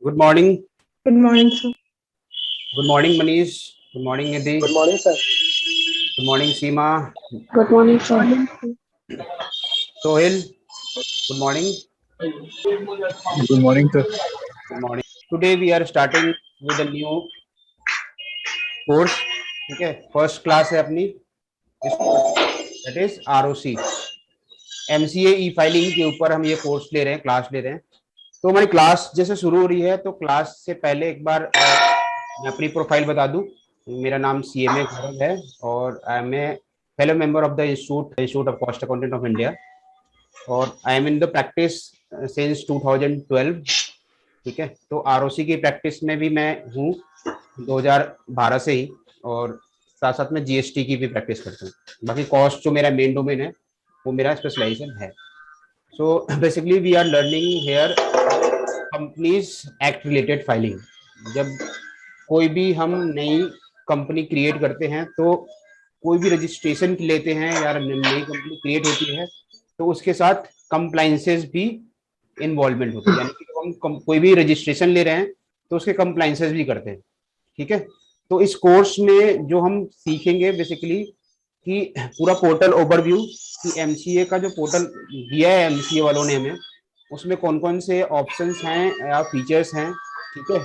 Good morning. Good morning, sir. Good morning, Manish. Good morning, Nidhi. Good morning, sir. Good morning, Seema. Good morning, sir. Morning, sir. Sohail. Good morning. Good morning, sir. Good morning. Today we are starting with a new course. ठीक है, first class है अपनी इस course, that is ROC MCA E filing के ऊपर हम ये course ले रहे हैं, क्लास ले रहे हैं। तो हमारी क्लास जैसे शुरू हो रही है तो क्लास से पहले एक बार मैं अपनी प्रोफाइल बता दूं। मेरा नाम सीएमए गौरव है और I am a fellow member of the institute of cost accountant of India और I am in the practice since 2012। ठीक है, तो आरओसी की प्रैक्टिस में भी मैं हूँ 2012 से ही, और साथ साथ में जीएसटी की भी प्रैक्टिस करता हूँ। बाकी कॉस्ट जो मेरा मेन डोमेन है वो मेरा स्पेशलाइजेशन है। So basically we are learning here companies act related filing. जब कोई भी हम नई कंपनी क्रिएट करते हैं तो कोई भी रजिस्ट्रेशन लेते हैं या नई कंपनी क्रिएट होती है तो उसके साथ कंप्लाइंसेस भी इन्वॉल्वमेंट होती है, यानी कि हम कोई भी रजिस्ट्रेशन ले रहे हैं तो उसके कंप्लाइंसेस भी करते हैं। ठीक है, तो इस कोर्स में जो हम सीखेंगे बेसिकली कि पूरा पोर्टल ओवरव्यू कि एमसीए का जो पोर्टल दिया है एमसीए वालों ने हमें, उसमें कौन कौन से ऑप्शंस हैं या फीचर्स हैं। ठीक है,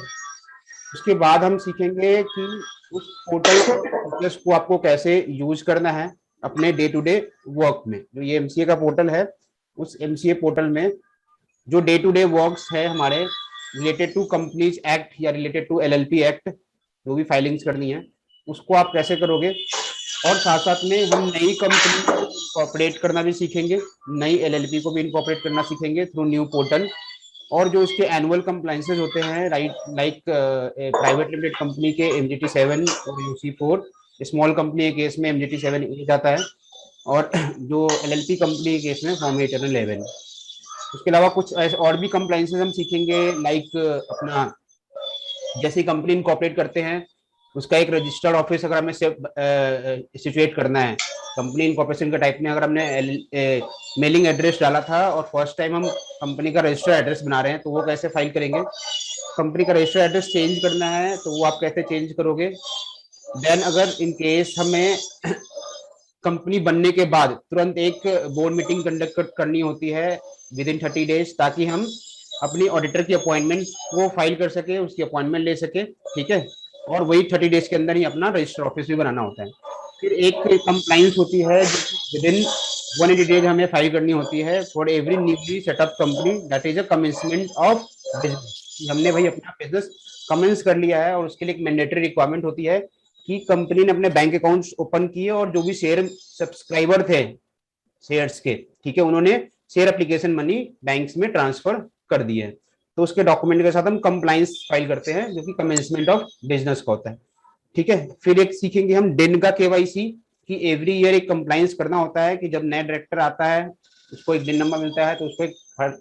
उसके बाद हम सीखेंगे कि उस पोर्टल फीचर्स को आपको कैसे यूज करना है अपने डे टू डे वर्क में। जो ये एमसीए का पोर्टल है, उस एमसीए पोर्टल में जो डे टू डे वर्क्स है हमारे रिलेटेड टू कंपनीज एक्ट या रिलेटेड टू एलएलपी एक्ट, जो भी फाइलिंग्स करनी है उसको आप कैसे करोगे। और साथ साथ में हम नई कंपनी को इनकॉर्पोरेट करना भी सीखेंगे, नई एलएलपी को भी इनकॉर्पोरेट करना सीखेंगे थ्रू न्यू पोर्टल। और जो इसके एनुअल कंप्लाइंसेज होते हैं लाइक प्राइवेट लिमिटेड कंपनी के एमजीटी 7 और यूसी 4, स्मॉल कंपनी के केस में एमजीटी 7 जाता है, और जो एलएलपी कंपनी के केस में फॉर्म 811। उसके अलावा कुछ ऐसे और भी कंप्लाइंसेज हम सीखेंगे, लाइक अपना जैसे कंपनी इनकॉर्पोरेट करते हैं उसका एक रजिस्टर्ड ऑफिस अगर हमें सिचुएट करना है। कंपनी इनकॉर्पोरेशन के टाइप में अगर हमने मेलिंग एड्रेस डाला था और फर्स्ट टाइम हम कंपनी का रजिस्टर्ड एड्रेस बना रहे हैं तो वो कैसे फाइल करेंगे। कंपनी का रजिस्टर्ड एड्रेस चेंज करना है तो वो आप कैसे चेंज करोगे। देन अगर इन केस हमें कंपनी बनने के बाद तुरंत एक बोर्ड मीटिंग कंडक्ट करनी होती है विद इन 30 डेज, ताकि हम अपनी ऑडिटर की अपॉइंटमेंट को फाइल कर सके, उसकी अपॉइंटमेंट ले सके। ठीक है, और वही 30 डेज के अंदर ही अपना रजिस्टर ऑफिस भी बनाना होता है। फिर एक कंप्लाइंस होती है जो विद इन 180 डेज हमें फाइल करनी होती है for every newly setup company, that is a commencement of business. हमने भाई अपना बिजनेस कमेंस कर लिया है और उसके लिए एक मैंडेटरी रिक्वायरमेंट होती है कि कंपनी ने अपने बैंक अकाउंट्स ओपन किए और जो भी शेयर सब्सक्राइबर थे शेयर्स के, ठीक है, उन्होंने शेयर एप्लीकेशन मनी बैंक्स में ट्रांसफर कर दिए है। तो उसके डॉक्यूमेंट के साथ हम कंप्लाइंस फाइल करते हैं जो कि कमेंसमेंट ऑफ बिजनेस का होता है। ठीक है, फिर एक सीखेंगे हम डिन का केवाईसी कि एवरी ईयर एक कंप्लाइंस करना होता है कि जब नया डायरेक्टर आता है उसको एक डिन नंबर मिलता है तो उसको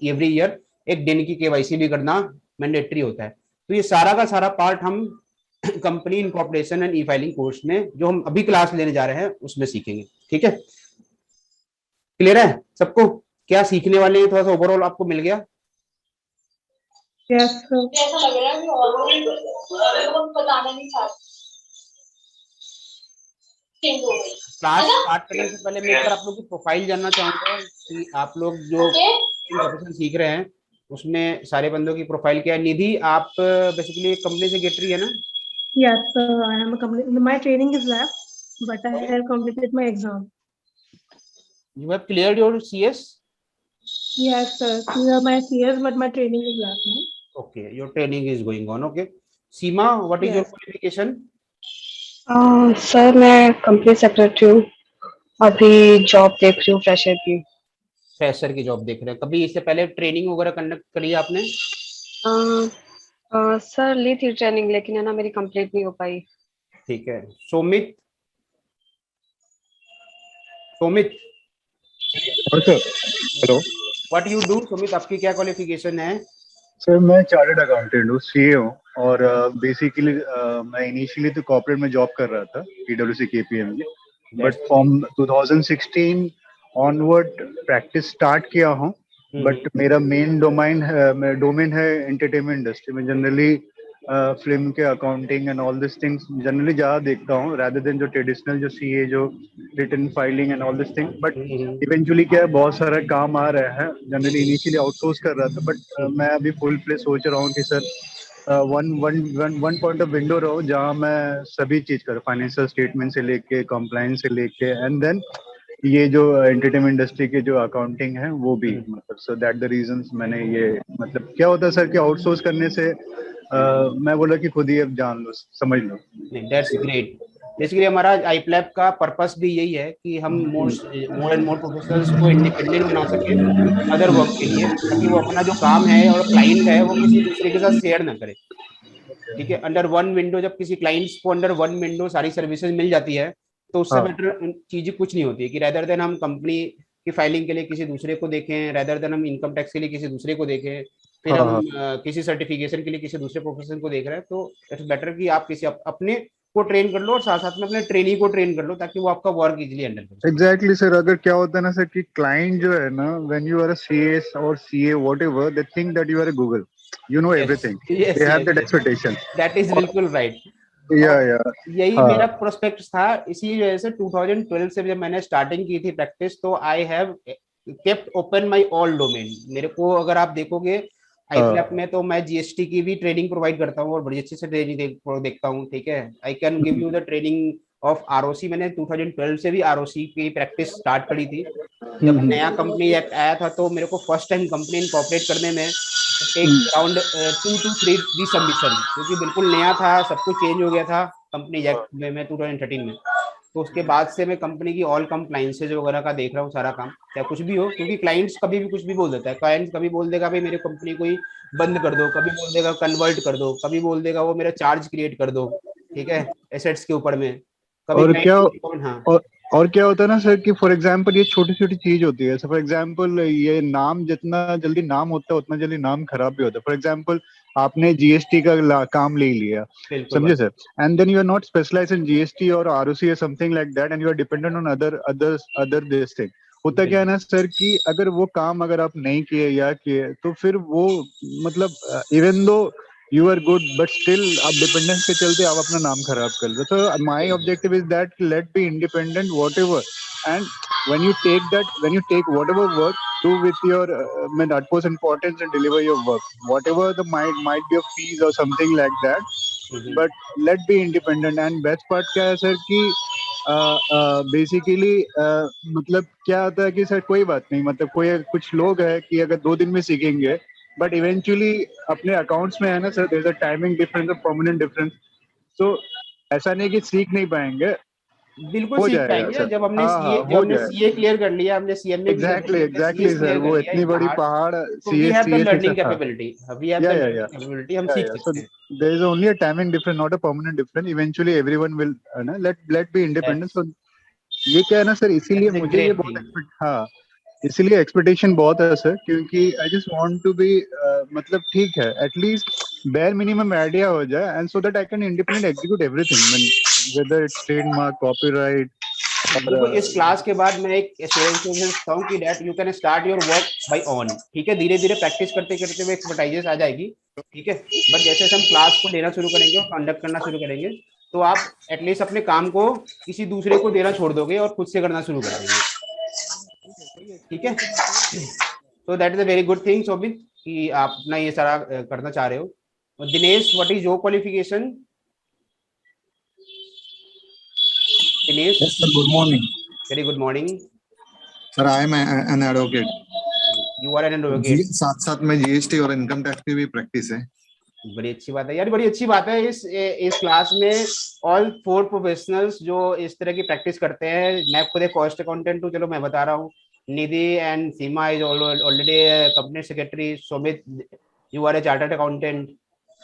एवरी ईयर एक डिन की केवाईसी भी करना मैंडेटरी होता है। तो ये सारा का सारा पार्ट हम company incorporation and E filing course में जो हम अभी क्लास लेने जा रहे हैं उसमें सीखेंगे। ठीक है, क्लियर है सबको क्या सीखने वाले हैं? थोड़ा सा ओवरऑल आपको मिल गया? Yes, sir. ऐसा लग रहा है कि ऑलरेडी बताना नहीं चाहते। क्लास स्टार्ट करने से पहले मैं एक बार आप लोग की प्रोफाइल जानना चाहूंगा कि आप लोग जो प्रोफेशन सीख रहे हैं उसमें सारे बंदों की प्रोफाइल क्या है। निधि, आप बेसिकली कंपनी से गेट रही है ना? Yes, sir. I am a complete. My training is left, but I have completed my exam. You have cleared your CS? Yes, sir. Clear my CS, but my training is left. No? Okay, your training is going on. Okay. Seema, what is your Yes. qualification? Sir मैं company secretary हूँ। अभी job देख रही हूँ fresher की। Fresher की job देख रहे हैं। कभी इससे पहले ट्रेनिंग वगैरह कंडक्ट करी है आपने? सर ली थी ट्रेनिंग लेकिन है ना मेरी कंप्लीट नहीं हो पाई। ठीक है। सोमित, सोमित, और sir, hello what you do? Sumit, आपकी क्या क्वालिफिकेशन है? सर, मैं चार्टर्ड अकाउंटेंट हूँ, सीए हूँ। और बेसिकली मैं इनिशियली तो कॉर्पोरेट में जॉब कर रहा था पीडब्ल्यूसी KPMG, but from 2016 onward practice start किया हूँ बट मेरा मेन डोमेन है एंटरटेनमेंट इंडस्ट्री में। जनरली फिल्म के accounting and all this things generally ज्यादा देखता हूँ, rather देन जो ट्रेडिशनल जो सीए जो return filing and all this thing. But eventually क्या है, बहुत सारा काम आ रहा है। जनरली इनिशियली आउटसोर्स कर रहा था, बट मैं अभी फुल प्ले सोच रहा हूँ कि sir one one one one point of window रहो जहाँ मैं सभी चीज करूँ, फाइनेंशियल स्टेटमेंट से लेके कंप्लायंस से लेके, एंड देन ये जो एंटरटेनमेंट इंडस्ट्री के जो अकाउंटिंग है वो भी, मतलब सो दैट द रीजंस मैंने ये, मतलब क्या होता है सर कि आउटसोर्स करने से मैं बोला कि खुद ही अब जान लो, समझ लो। नहीं, दैट्स ग्रेट। बेसिकली हमारा आईप्लैब का पर्पस भी यही है कि हम मोर एंड मोर प्रोफेशनल्स को इंडिपेंडेंट बना सके अदर वर्क के लिए, ताकि वो अपना जो काम है और क्लाइंट है वो किसी दूसरे के साथ शेयर ना करे। ठीक है, अंडर वन विंडो जब किसी क्लाइंट्स को अंडर वन विंडो सारी सर्विसेज मिल जाती है तो उससे हाँ बेटर चीजें कुछ नहीं होती है कि रेदर देन हम कंपनी की फाइलिंग के लिए किसी दूसरे को देखें, रेदर देन हम इनकम टैक्स के लिए किसी दूसरे को देखें, फिर हाँ हम हाँ किसी सर्टिफिकेशन के लिए किसी दूसरे प्रोफेशन को देख रहे हैं। तो इट्स बेटर कि आप किसी अपने को ट्रेन कर लो और साथ साथ में अपने ट्रेनी को ट्रेन कर लो ताकि वो आपका वर्क इजीली हैंडल कर सके। Exactly sir. अगर क्या होता है ना सर कि क्लाइंट जो है ना, when you are a CS और CA whatever, they think that you are a Google, you know yes everything, yes they have yes that yes, expectation. That is और बिल्कुल राइट। या और या यही हाँ मेरा प्रोस्पेक्ट था, इसी वजह से 2012 से जब मैंने स्टार्टिंग की थी प्रैक्टिस, तो I have kept open my all domain. मेरे को अगर आप देखोगे आईप्लैप हाँ में तो मैं जीएसटी की भी ट्रेनिंग प्रोवाइड करता हूँ और बड़ी अच्छे से ट्रेनिंग देखता हूँ। ठीक है, I can give you the training of ROC. मैंने 2012 से भी आरओसी की प्रैक्टिस स्टार्ट करी थी। जब हम्म, नया कंपनी एक्ट आया था तो मेरे को फर्स्ट टाइम कंपनी इनकॉर्पोरेट करने में टेक अराउंड 2 to 3 री सबमिशन, क्योंकि बिल्कुल नया था, सब कुछ चेंज हो गया था कंपनी एक्ट में 2013 में। तो उसके बाद से मैं कंपनी की ऑल कंप्लाइंसेज वगैरह का देख रहा हूँ सारा काम, चाहे कुछ भी हो, क्योंकि क्लाइंट्स कभी भी कुछ भी बोल देता है। क्लाइंट्स कभी बोल देगा भाई मेरे कंपनी को ही बंद कर दो, कभी बोल देगा कन्वर्ट कर दो, कभी बोल देगा वो मेरा चार्ज क्रिएट कर दो, ठीक है, एसेट्स के ऊपर में, कभी और क्या क्लाइंट। हाँ और और क्या होता है ना सर कि फॉर एग्जांपल ये छोटी छोटी चीज होती है। फॉर एग्जांपल ये नाम, जितना जल्दी नाम होता है उतना जल्दी नाम खराब भी होता है। फॉर एग्जांपल आपने जीएसटी का काम ले लिया, बिल्कुल समझे बात। Sir, and then you are not specialise in GST और आरओसी और something like that, and you are dependent on other this thing. होता क्या है ना सर कि अगर वो काम अगर आप नहीं किए या किए तो फिर वो, मतलब even though you are good but still आप डिपेंडेंस के चलते आप अपना नाम खराब कर लो। तो my objective is that let be independent whatever, and when you take whatever work, do with your utmost importance and deliver your work, whatever the might be a fees or something like that, but let be independent। and best part क्या है sir कि basically मतलब क्या होता है कि sir कोई बात नहीं, मतलब कोई कुछ लोग है कि अगर 2 दिन में सीखेंगे, बट इवेंचुअली अपने अकाउंट्स में है ना sir, there is a timing difference, a permanent difference. तो ऐसा नहीं कि सीख नहीं पाएंगे, बिल्कुल हो सीख जाएगा पाएंगे सर। जब हमने हाँ हाँ सीए जब हो हमने जाएगा। सीए क्लियर कर लिया, हमने सीएमए भी कर एग्जैक्टली लिया, हमने एग्जैक्टली सीएस सर, क्लियर कर वो लिया, इतनी एक बड़ी पहाड़। पहाड़ तो वी हैव द सीए से लर्निंग हाँ। कैपेबिलिटी, वी हैव द या लर्निंग कैपेबिलिटी, हम सीख so सकते हैं। there is only a timing difference, not a permanent difference, eventually everyone will ना let be independent। That's so ये क्या है ना सर, इसीलिए दैट्स अ मुझे ये ग्रेट बहुत थिंग। एक्सपेक्ट, हाँ इसीलिए एक्सपेक्टेशन बहुत है सर, क्योंकि I just want to be, मतलब ठीक है एटलीस्ट बेयर मिनिमम आइडिया हो जाए, and so that I can independent execute everything, whether it's trademark, copyright और देखो इस क्लास के बाद मैं एक एश्योरेंस देता हूँ कि that you can start your work by on. ठीक है, धीरे धीरे प्रैक्टिस करते करते वो एक्सपर्टाइजेस आ जाएगी। ठीक है, बट जैसे जैसे हम क्लास को लेना शुरू करेंगे और कंडक्ट करना शुरू करेंगे तो आप एटलीस्ट अपने काम को किसी दूसरे को देना छोड़ दोगे और खुद से करना शुरू कर देंगे। ठीक है, तो that is a very good thing Shobhit कि आप अपना ये सारा करना चाह रहे हो। और Dinesh, what is your qualification? Dinesh, Yes, sir. Good morning. Very good morning. Sir I am an advocate. You are an जी, एडवोकेट। साथ साथ में जीएसटी और इनकम टैक्स की भी प्रैक्टिस है। बड़ी अच्छी बात है यार, बड़ी अच्छी बात है। इस क्लास में ऑल 4 प्रोफेशनल्स जो इस तरह की प्रैक्टिस करते हैं, मैं खुद एक कॉस्ट अकाउंटेंट हूँ, चलो मैं बता रहा हूँ। Nidhi and Seema is already company secretary, Sumit you are a chartered accountant,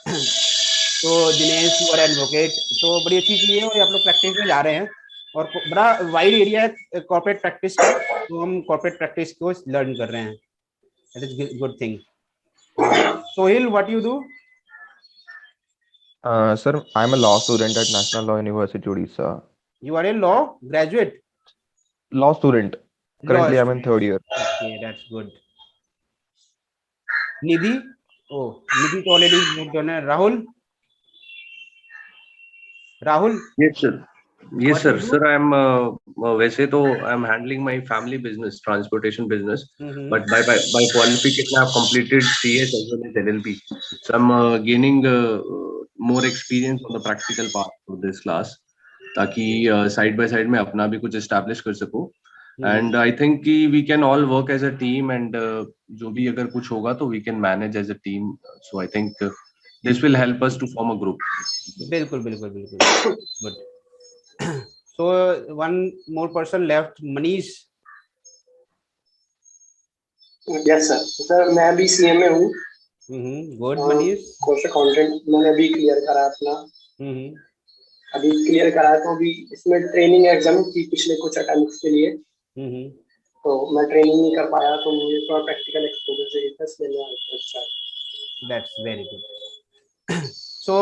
तो दिनेश यू आर एडवोकेट। तो बड़ी अच्छी चीज है और आप लोग प्रैक्टिस में जा रहे हैं और बड़ा वाइड एरिया है कॉर्पोरेट प्रैक्टिस का, तो हम कॉर्पोरेट प्रैक्टिस को लर्न कर रहे हैं। That is good thing. Sohil, what you do? Sir, I'm a law student at National Law University, Odisha. You are a law graduate? Law student. Law Currently, I'm in student. third year. Okay, that's good. निधि, ओ निधि तो already done है। Rahul, Rahul Yes, sir. Yes, what sir. You do? Sir, I'm वैसे तो I'm handling my family business, transportation business, but by qualification I've completed CS as well as LLB. So I'm gaining more experience on the practical part of this class, ताकि side by side मैं अपना भी कुछ establish कर सकूं. And I think कि we can all work as a team and जो भी अगर कुछ होगा तो we can manage as a team. So I think this will help us to form a group. बिल्कुल बिल्कुल बिल्कुल, good. So one more person left, Manish. Yes sir. Sir मैं अभी सीएम में हूँ। गुड मनीष। कोर्स अकाउंटेंट मैंने अभी क्लियर करा अपना। अभी क्लियर करा तो अभी इसमें ट्रेनिंग एग्जाम की पिछले कुछ अटेम्प्ट्स के लिए, तो मैं ट्रेनिंग नहीं कर पाया, तो मुझे थोड़ा प्रैक्टिकल एक्सपोजर चाहिए था, इसलिए मैं अच्छा। That's very good. So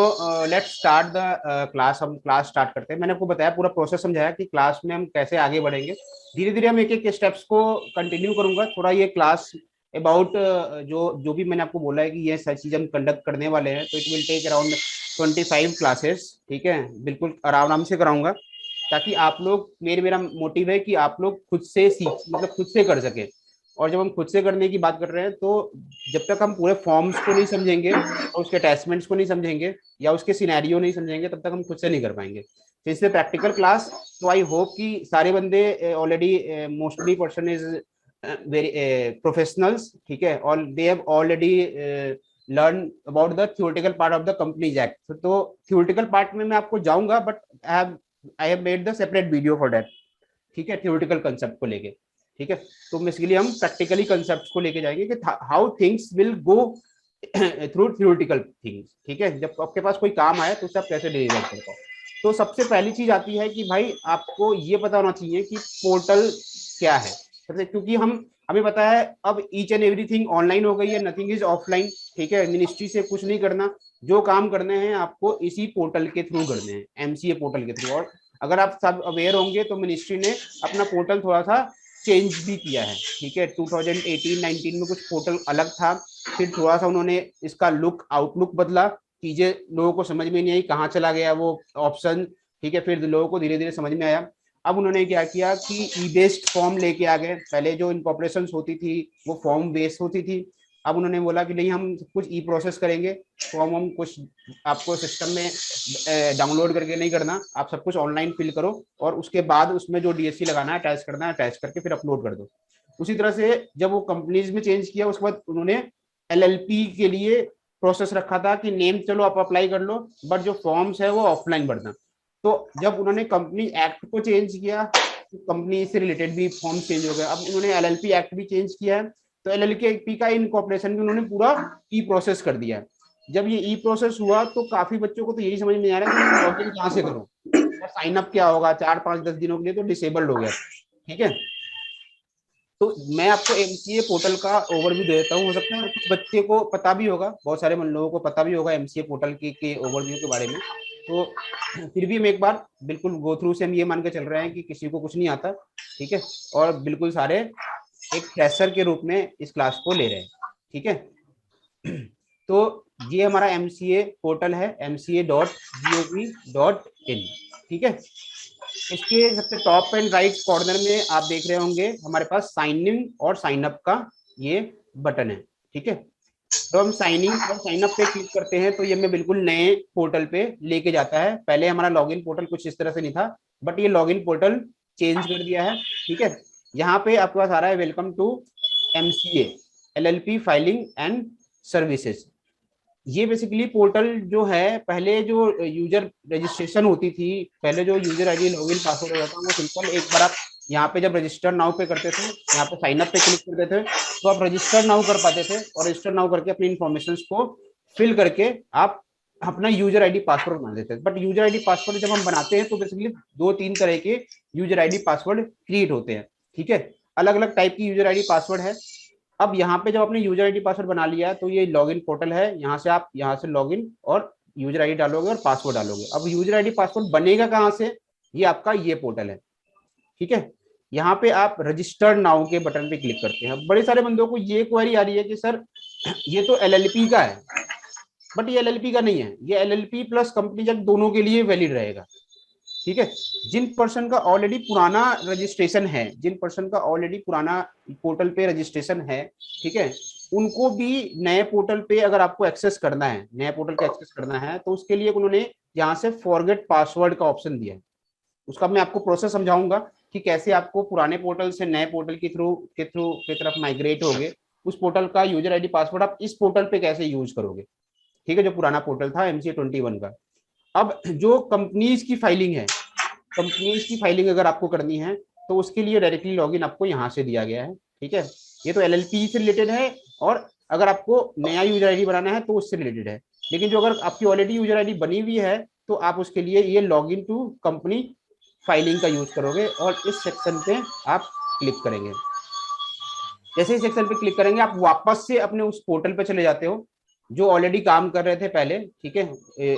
let's start the class. हम क्लास स्टार्ट करते हैं। मैंने आपको बताया, पूरा प्रोसेस समझाया कि क्लास में हम कैसे आगे बढ़ेंगे। धीरे धीरे हम एक एक स्टेप्स को कंटिन्यू करूंगा। थोड़ा ये क्लास अबाउट जो जो भी मैंने आपको बोला है कि ये सारी चीज हम कंडक्ट करने वाले हैं, तो it will take around 25 classes. ठीक है, बिल्कुल आराम से कराऊंगा, ताकि आप लोग, मेरा मोटिव है कि आप लोग खुद से सीख, मतलब खुद से कर सके। और जब हम खुद से करने की बात कर रहे हैं, तो जब तक हम पूरे फॉर्म्स को नहीं समझेंगे और उसके अटैचमेंट्स को नहीं समझेंगे या उसके सिनेरियो नहीं समझेंगे, तब तक हम खुद से नहीं कर पाएंगे। तो इसलिए प्रैक्टिकल क्लास, तो आई होप कि सारे बंदे already, mostly person is very professionals, ठीक है, और they have already learn about the theoretical part of the companies act. तो थ्योरेटिकल पार्ट में मैं आपको जाऊंगा, but I have made the separate video for that. ठीक है, थ्योरेटिकल कंसेप्ट को लेके। ठीक है, तो बेसिकली हम प्रैक्टिकली कंसेप्ट्स को लेके जाएंगे कि how things will go through theoretical things. ठीक है, जब आपके पास कोई काम आए तो उसे आप कैसे डिलीवर करते हो। तो सबसे पहली चीज आती है कि भाई आपको ये पता होना चाहिए कि पोर्टल क्या है। क्योंकि हमें पता है अब ईच एंड एवरीथिंग ऑनलाइन हो गई है, नथिंग इज ऑफलाइन। ठीक है, मिनिस्ट्री से कुछ नहीं करना, जो काम करने हैं आपको इसी पोर्टल के थ्रू करने हैं, एमसीए पोर्टल के थ्रू। और अगर आप सब अवेयर होंगे तो मिनिस्ट्री ने अपना पोर्टल थोड़ा सा चेंज भी किया है। ठीक है, 2018-19 में कुछ पोर्टल अलग था, फिर थोड़ा सा उन्होंने इसका आउटलुक बदला, चीजें लोगों को समझ में नहीं आई, कहाँ चला गया वो ऑप्शन। ठीक है, फिर लोगों को धीरे धीरे समझ में आया। अब उन्होंने क्या किया कि ई बेस्ड फॉर्म लेके आ गए। पहले जो इनकॉर्पोरेशन होती थी वो फॉर्म बेस्ड होती थी। अब उन्होंने बोला कि नहीं, हम कुछ ई प्रोसेस करेंगे, फॉर्म हम कुछ आपको सिस्टम में डाउनलोड करके नहीं करना, आप सब कुछ ऑनलाइन फिल करो और उसके बाद उसमें जो डीएससी लगाना है अटैच करना है, अटैच करके फिर अपलोड कर दो। उसी तरह से जब वो कंपनीज में चेंज किया, उसके बाद उन्होंने एलएलपी के लिए प्रोसेस रखा था कि नेम चलो आप अप्लाई कर लो, बट जो फॉर्म्स है वो ऑफलाइन भरना। तो जब उन्होंने कंपनी एक्ट को चेंज किया, तो कंपनी से रिलेटेड भी फॉर्म चेंज हो गया। अब उन्होंने एलएलपी एक्ट भी चेंज किया है, तो एलएलपी का इनकॉर्पोरेशन भी उन्होंने पूरा ई प्रोसेस कर दिया। जब ये ई प्रोसेस हुआ तो काफी बच्चों को तो यही समझ में आ रहा है कि लॉगिन कहाँ से करूं, साइन अप क्या होगा। 4-5-10 दिनों के लिए तो डिसेबल्ड हो गया। ठीक है, तो मैं आपको एमसीए पोर्टल का ओवरव्यू दे देता हूँ। हो सकता है कुछ बच्चे को पता भी होगा, बहुत सारे लोगों को पता भी होगा एमसीए पोर्टल के ओवरव्यू के बारे में। तो फिर भी हम एक बार बिल्कुल गो थ्रू से हम ये मान के चल रहे हैं कि किसी को कुछ नहीं आता। ठीक है, और बिल्कुल सारे एक फ्रेशर के रूप में इस क्लास को ले रहे हैं। ठीक है, तो ये हमारा एमसीए पोर्टल है, mca.gov.in। ठीक है, इसके सबसे टॉप एंड राइट कॉर्नर में आप देख रहे होंगे हमारे पास साइन इन और साइन अप का ये बटन है। ठीक है, तो हम साइन इन और साइन अप पे क्लिक करते हैं तो ये हमें बिल्कुल नए पोर्टल पे लेके जाता है। पहले हमारा लॉगिन पोर्टल कुछ इस तरह से नहीं था, बट ये लॉगिन पोर्टल चेंज कर दिया है। ठीक है, यहाँ पे आपके पास आ रहा है welcome to MCA LLP filing and services. ये बेसिकली पोर्टल जो है, पहले जो यूजर रजिस्ट्रेशन होती थी, पहले जो यूजर आईडी लॉगिन पासवर्ड होता था, वो सिंपल एक बार आप यहाँ पे जब रजिस्टर नाउ पे करते थे, यहाँ पे साइन अप पे क्लिक करते थे, तो आप रजिस्टर नाउ कर पाते थे और रजिस्टर नाउ करके अपनी इन्फॉर्मेशन को फिल करके आप अपना यूजर आईडी पासवर्ड बना देते थे। बट यूजर आईडी पासवर्ड जब हम बनाते हैं तो बेसिकली 2-3 तरह के यूजर आईडी पासवर्ड क्रिएट होते हैं। ठीक है, अलग अलग टाइप की यूजर आईडी पासवर्ड है। अब यहाँ पे जब आपने यूजर आईडी पासवर्ड बना लिया है तो ये लॉगिन पोर्टल है, यहाँ से आप यहाँ से लॉगिन और यूजर आईडी डालोगे और पासवर्ड डालोगे। अब यूजर आईडी पासवर्ड बनेगा कहाँ से, ये आपका ये पोर्टल है। ठीक है, यहाँ पे आप रजिस्टर्ड नाउ के बटन पे क्लिक करते हैं। बड़े सारे बंदों को ये क्वेरी आ रही है कि सर ये तो एलएलपी का है, बट ये एलएलपी का नहीं है, ये एलएलपी प्लस कंपनीज एक्ट दोनों के लिए वैलिड रहेगा। ठीक है, जिन पर्सन का ऑलरेडी पुराना रजिस्ट्रेशन है, जिन पर्सन का ऑलरेडी पुराना पोर्टल पे रजिस्ट्रेशन है, ठीक है, उनको भी नए पोर्टल पे अगर आपको एक्सेस करना है, नए पोर्टल का एक्सेस करना है, तो उसके लिए उन्होंने यहाँ से फॉरगेट पासवर्ड का ऑप्शन दिया है। उसका मैं आपको प्रोसेस समझाऊंगा कि कैसे आपको पुराने पोर्टल से नए पोर्टल के थ्रू की तरफ माइग्रेट होगे, उस पोर्टल का यूजर आईडी पासवर्ड आप इस पोर्टल पे कैसे यूज करोगे। ठीक है, जो पुराना पोर्टल था MCA21 का। अब जो कंपनीज की फाइलिंग है, कंपनीज की फाइलिंग अगर आपको करनी है तो उसके लिए डायरेक्टली लॉगिन आपको यहाँ से दिया गया है। ठीक है, ये तो LLP से रिलेटेड है, और अगर आपको नया यूजर आईडी बनाना है तो उससे रिलेटेड है। लेकिन जो अगर आपकी ऑलरेडी यूजर आईडी बनी हुई है तो आप उसके लिए ये लॉगिन टू कंपनी फाइलिंग का यूज करोगे, और इस सेक्शन पे आप क्लिक करेंगे। जैसे ही सेक्शन पे क्लिक करेंगे आप वापस से अपने उस पोर्टल पे चले जाते हो जो ऑलरेडी काम कर रहे थे पहले। ठीक है,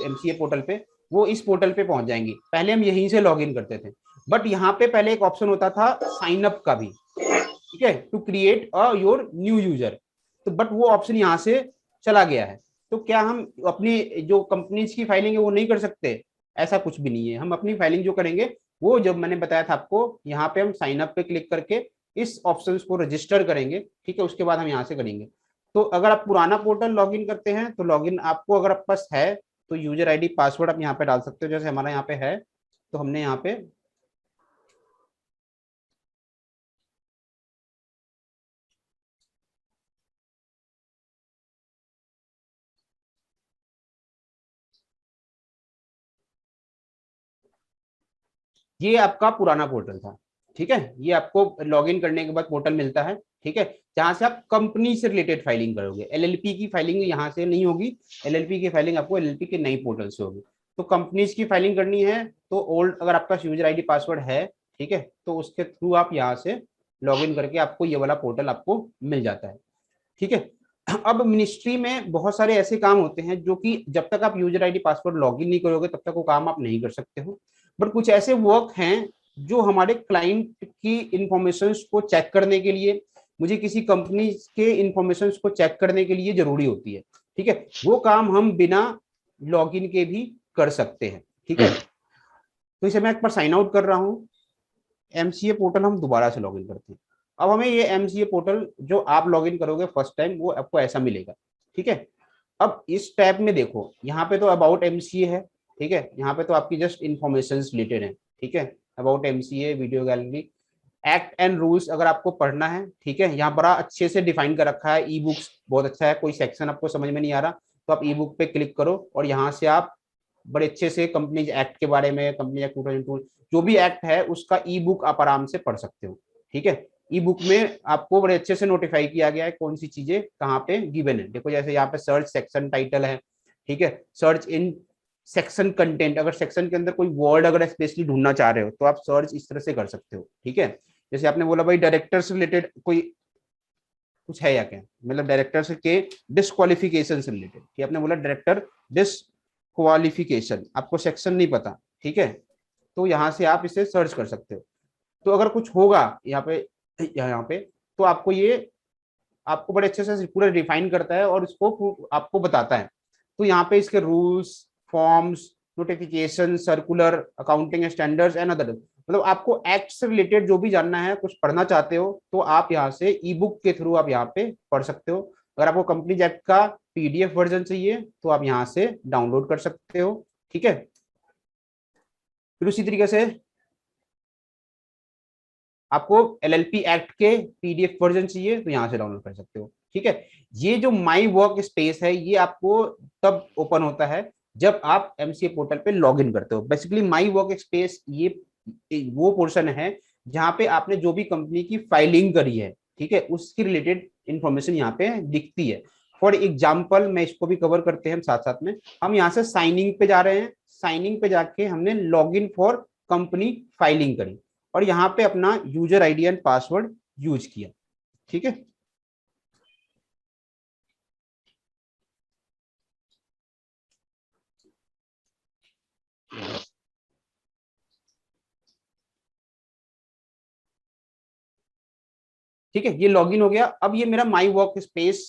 MCA पोर्टल पे, वो इस पोर्टल पे पहुंच जाएंगी। पहले हम यहीं से लॉगिन करते थे, बट यहाँ पे पहले एक ऑप्शन होता था साइन अप का भी, ठीक है, to create your new user, तो बट वो ऑप्शन यहाँ से चला गया है। तो क्या हम अपनी जो कंपनीज की फाइलिंग है वो नहीं कर सकते? ऐसा कुछ भी नहीं है। हम अपनी फाइलिंग जो करेंगे वो जब मैंने बताया था आपको, यहाँ पे हम साइन अप पे क्लिक करके इस ऑप्शन को रजिस्टर करेंगे। ठीक है, उसके बाद हम यहाँ से करेंगे। तो अगर आप पुराना पोर्टल लॉगिन करते हैं तो लॉगिन आपको अगर आप पास है तो यूजर आईडी पासवर्ड आप यहाँ पे डाल सकते हो, जैसे हमारा यहाँ पे है, तो हमने यहाँ पे ये आपका पुराना पोर्टल था। ठीक है, ये आपको लॉगिन करने के बाद पोर्टल मिलता है। ठीक है, जहां से आप कंपनी से रिलेटेड फाइलिंग करोगे। LLP की फाइलिंग यहाँ से नहीं होगी, LLP की फाइलिंग आपको LLP के नई पोर्टल से होगी। तो कंपनीज की फाइलिंग करनी है तो ओल्ड अगर आपका यूजर आईडी पासवर्ड है, ठीक है, तो उसके थ्रू आप यहाँ से लॉगिन करके आपको ये वाला पोर्टल आपको मिल जाता है। ठीक है, अब मिनिस्ट्री में बहुत सारे ऐसे काम होते हैं जो कि जब तक आप यूजर आईडी पासवर्ड लॉगिन नहीं करोगे तब तक वो काम आप नहीं कर सकते हो। बट कुछ ऐसे वर्क हैं जो हमारे क्लाइंट की इंफॉर्मेशन को चेक करने के लिए, मुझे किसी कंपनी के इंफॉर्मेशन को चेक करने के लिए जरूरी होती है। ठीक है, वो काम हम बिना लॉगिन के भी कर सकते हैं। ठीक है, तो इसे मैं एक बार साइन आउट कर रहा हूँ। MCA पोर्टल हम दोबारा से लॉगिन करते हैं। अब हमें ये MCA पोर्टल जो आप लॉगिन करोगे फर्स्ट टाइम वो आपको ऐसा मिलेगा। ठीक है, अब इस टैब में देखो, यहाँ पे तो अबाउट MCA है। ठीक है, यहाँ पे तो आपकी जस्ट इन्फॉर्मेशन रिलेटेड है। ठीक है, about MCA, video gallery, act and rules अगर आपको पढ़ना है। ठीक है, यहाँ बड़ा अच्छे से डिफाइन कर रखा है। ई बुक्स बहुत अच्छा है, कोई सेक्शन आपको समझ में नहीं आ रहा तो आप ई बुक पे क्लिक करो और यहाँ से आप बड़े अच्छे से कंपनीज एक्ट के बारे में, कंपनी एक्ट 2002 जो भी एक्ट है उसका ई बुक आप आराम से पढ़ सकते हो। ठीक है, ई बुक में आपको बड़े अच्छे से नोटिफाई किया गया है कौन सी चीजें कहाँ पे गिवन है। देखो जैसे यहाँ पे सर्च सेक्शन टाइटल है। ठीक है, सर्च इन सेक्शन कंटेंट, अगर सेक्शन के अंदर कोई वर्ड अगर स्पेशली ढूंढना चाह रहे हो तो आप सर्च इस तरह से कर सकते हो। ठीक है, जैसे आपने बोला भाई डायरेक्टर से रिलेटेड कोई कुछ है या क्या, मतलब डायरेक्टर से के डिस्क्वालिफिकेशन से रिलेटेड, कि आपने बोला डायरेक्टर डिस्क्वालिफिकेशन, आपको सेक्शन नहीं पता। ठीक है, तो यहाँ से आप इसे सर्च कर सकते हो। तो अगर कुछ होगा यहाँ पे तो आपको ये आपको बड़े अच्छे से पूरा डिफाइन करता है और इसको आपको बताता है। तो यहाँ पे इसके rules, forms, notification, circular, accounting standards and other, मतलब आपको एक्ट से रिलेटेड जो भी जानना है, कुछ पढ़ना चाहते हो तो आप यहाँ से ई बुक के थ्रू आप यहाँ पे पढ़ सकते हो। अगर आपको कंपनीज एक्ट का PDF वर्जन चाहिए तो आप यहाँ से डाउनलोड कर सकते हो। ठीक है, फिर उसी तरीके से आपको LLP एक्ट के PDF वर्जन चाहिए तो यहाँ से डाउनलोड कर सकते हो। ठीक है, ये जो माई वर्क स्पेस है ये आपको तब ओपन होता है जब आप MCA पोर्टल पे लॉगिन करते हो। बेसिकली माई वर्क स्पेस ये वो पोर्शन है जहाँ पे आपने जो भी कंपनी की फाइलिंग करी है, ठीक है, उसकी रिलेटेड इंफॉर्मेशन यहाँ पे दिखती है। फॉर एग्जाम्पल मैं इसको भी कवर करते हैं साथ साथ में। हम यहाँ से साइनिंग पे जा रहे हैं, साइनिंग पे जाके हमने log in for company filing करी और यहाँ पे अपना user ID and password use किया। ठीक है, ठीक है, ये लॉगिन हो गया। अब ये मेरा माई वर्क स्पेस